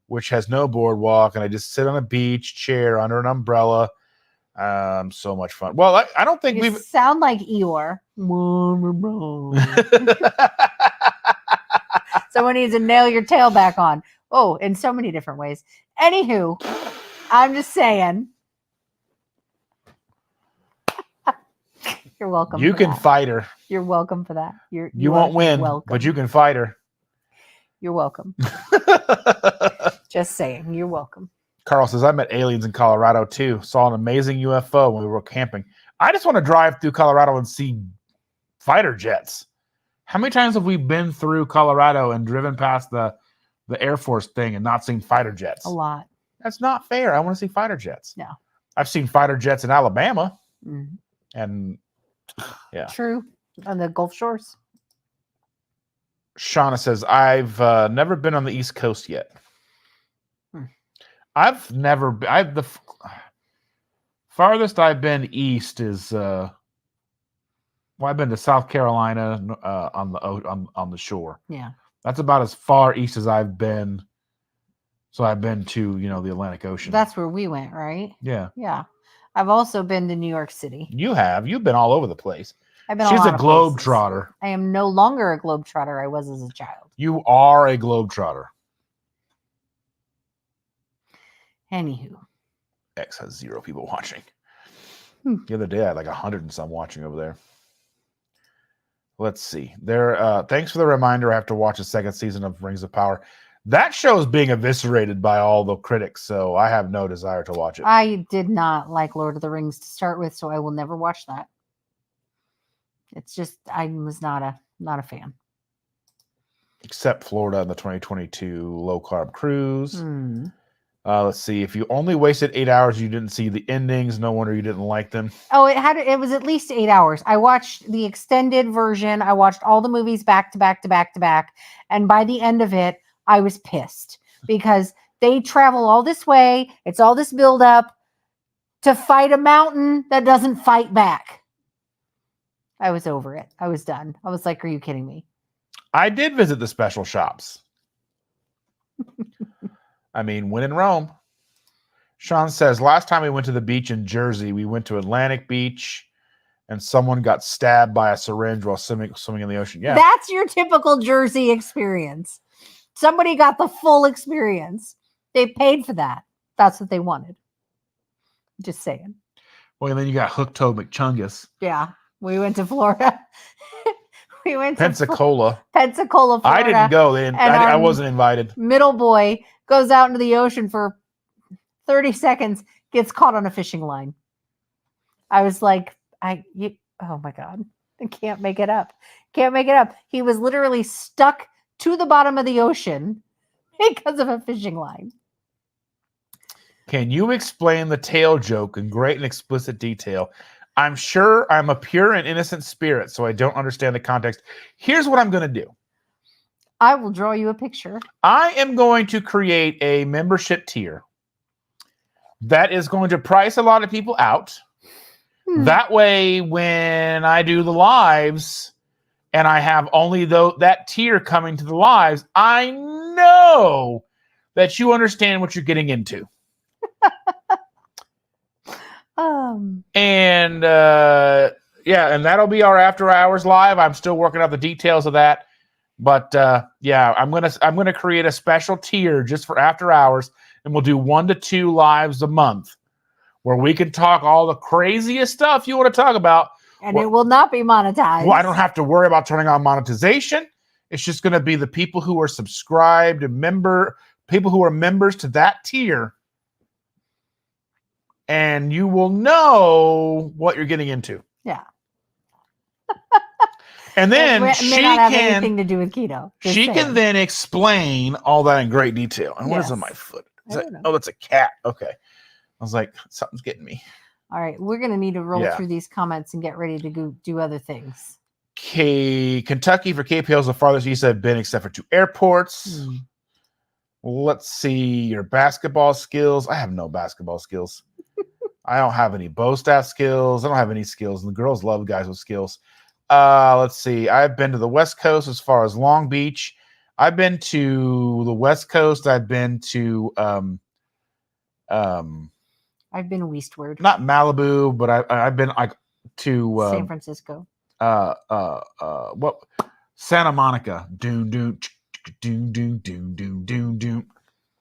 which has no boardwalk, and I just sit on a beach chair under an umbrella. So much fun. Well, I don't think we sound like Eeyore. Someone needs to nail your tail back on. Oh, in so many different ways. Anywho, I'm just saying. You're welcome. You can fight her. You're welcome for that. You won't win, but you can fight her. You're welcome. Just saying. You're welcome. Carl says, I met aliens in Colorado too. Saw an amazing UFO when we were camping. I just want to drive through Colorado and see fighter jets. How many times have we been through Colorado and driven past the Air Force thing and not seen fighter jets? A lot. That's not fair. I want to see fighter jets. No. I've seen fighter jets in Alabama. Mm-hmm. And yeah. True. On the Gulf Shores. Shauna says, I've never been on the East Coast yet. I've never been. The farthest I've been east is I've been to South Carolina on the shore. Yeah. That's about as far east as I've been. So I've been to, the Atlantic Ocean. That's where we went, right? Yeah. Yeah. I've also been to New York City. You have. You've been all over the place. I've been She's a a lot of places. globetrotter. I am no longer a globetrotter. I was as a child. You are a globetrotter. Anywho. X has 0 people watching. Hmm. The other day I had like 100 and some watching over there. Let's see. Thanks for the reminder. I have to watch the 2nd season of Rings of Power. That show is being eviscerated by all the critics, so I have no desire to watch it. I did not like Lord of the Rings to start with, so I will never watch that. It's just I was not a fan. Except Florida in the 2022 low carb cruise. Hmm. Let's see. If you only wasted 8 hours, you didn't see the endings. No wonder you didn't like them. Oh, it was at least 8 hours. I watched the extended version. I watched all the movies back to back to back to back. And by the end of it, I was pissed because they travel all this way. It's all this buildup to fight a mountain that doesn't fight back. I was over it. I was done. I was like, are you kidding me? I did visit the special shops. I mean, when in Rome. Sean says, last time we went to the beach in Jersey, we went to Atlantic Beach and someone got stabbed by a syringe while swimming in the ocean. Yeah. That's your typical Jersey experience. Somebody got the full experience. They paid for that. That's what they wanted. Just saying. Well, and then you got Hook-Toe McChungus. Yeah. We went to Florida. We went to Pensacola. Pensacola, Florida. I didn't go. I wasn't invited. Middle boy goes out into the ocean for 30 seconds, gets caught on a fishing line. I was like, oh my God. I can't make it up. Can't make it up. He was literally stuck to the bottom of the ocean because of a fishing line. Can you explain the tail joke in great and explicit detail? I'm sure I'm a pure and innocent spirit, so I don't understand the context. Here's what I'm going to do. I will draw you a picture. I am going to create a membership tier that is going to price a lot of people out. That way, when I do the lives and I have only that tier coming to the lives, I know that you understand what you're getting into. And that'll be our after hours live. I'm still working out the details of that, but I'm gonna create a special tier just for after hours, and we'll do 1 to 2 lives a month where we can talk all the craziest stuff you want to talk about, and it will not be monetized. Well, I don't have to worry about turning on monetization. It's just going to be the people who are subscribed and people who are members to that tier. And you will know what you're getting into. Yeah. And then may not have anything to do with keto. She can then explain all that in great detail. And what is on my foot? That's a cat. Okay. I was like, something's getting me. All right. We're going to need to roll through these comments and get ready to go do other things. Kentucky for KPL is the farthest east I've been except for 2 airports. Let's see your basketball skills. I have no basketball skills. I don't have any bow staff skills. I don't have any skills. And the girls love guys with skills. Let's see. I've been to the West Coast as far as Long Beach. I've been to the West Coast. I've been to I've been westward. Not Malibu, but I've been to San Francisco. What? Santa Monica. Doom doom doom doom doom doom doom doom.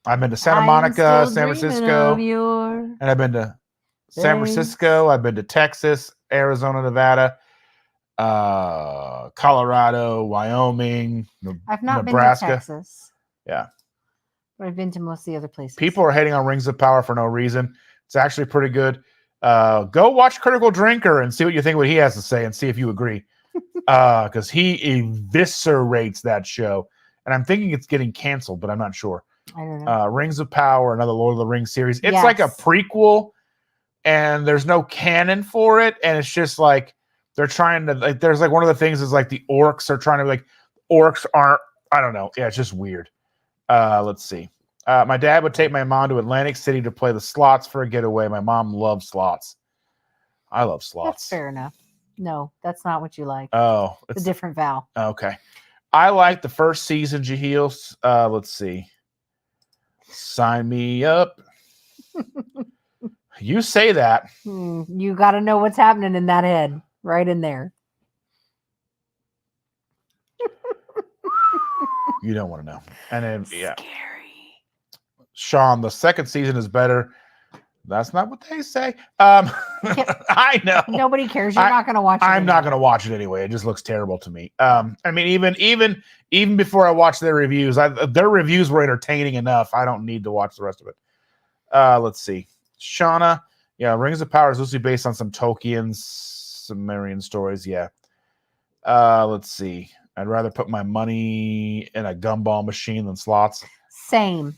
I've been to Santa Monica, San Francisco, and I've been to San Francisco. I've been to Texas, Arizona, Nevada, Colorado, Wyoming, I've not Nebraska. been to Texas. Yeah. But I've been to most of the other places. People are hating on Rings of Power for no reason. It's actually pretty good. Go watch Critical Drinker and see what you think what he has to say and see if you agree. Because he eviscerates that show. And I'm thinking it's getting canceled, but I'm not sure. I don't know. Rings of Power, another Lord of the Rings series. It's like a prequel, and there's no canon for it. And it's just like they're trying to, like, there's like one of the things is like the orcs are trying to, like, orcs aren't, I don't know. Yeah, it's just weird. Let's see. My dad would take my mom to Atlantic City to play the slots for a getaway. My mom loves slots. I love slots. That's fair enough. No, that's not what you like. Oh. It's a different Val. Okay. I like the first season, Jaheel. Let's see. Sign me up. You say that. You got to know what's happening in that head. Right in there. You don't want to know. And then, yeah, Scary. Sean, the second season is better. That's not what they say. I know. Nobody cares. You're not going to watch it. I'm not going to watch it anyway. It just looks terrible to me. I mean, even before I watched their reviews, their reviews were entertaining enough. I don't need to watch the rest of it. Let's see. Shauna, yeah, Rings of Power is loosely based on some Tolkien Sumerian stories. Yeah. Let's see. I'd rather put my money in a gumball machine than slots. Same.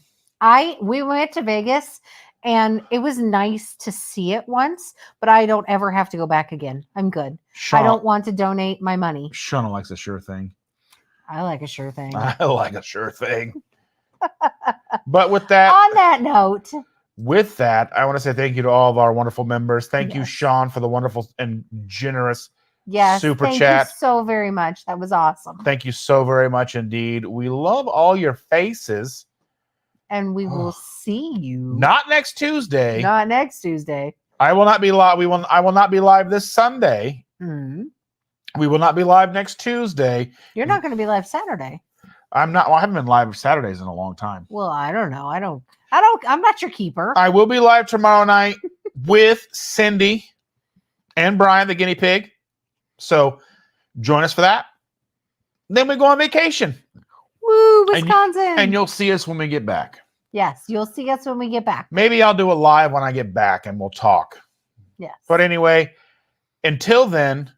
We went to Vegas and it was nice to see it once, but I don't ever have to go back again. I'm good. I don't want to donate my money. Shauna likes a sure thing. I like a sure thing. I like a sure thing. But with that, on that note, I want to say thank you to all of our wonderful members. Thank you, Sean, for the wonderful and generous super chat. Thank you so very much. That was awesome. Thank you so very much indeed. We love all your faces. And we will see you. Not next Tuesday. Not next Tuesday. I will not be live. I will not be live this Sunday. Mm-hmm. We will not be live next Tuesday. You're not going to be live Saturday. I'm not. Well, I haven't been live Saturdays in a long time. Well, I don't know. I'm not your keeper. I will be live tomorrow night with Cindy and Brian, the guinea pig. So join us for that. Then we go on vacation. Woo, Wisconsin. And you'll see us when we get back. Yes, you'll see us when we get back. Maybe I'll do it live when I get back and we'll talk. Yes. But anyway, until then,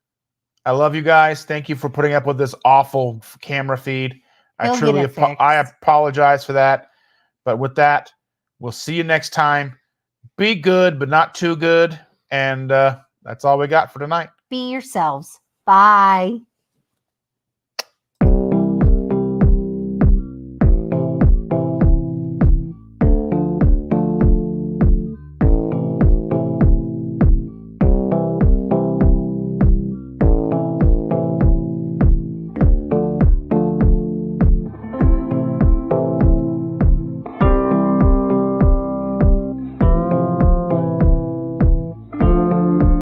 I love you guys. Thank you for putting up with this awful camera feed. I apologize for that. But with that, we'll see you next time. Be good, but not too good. And that's all we got for tonight. Be yourselves. Bye.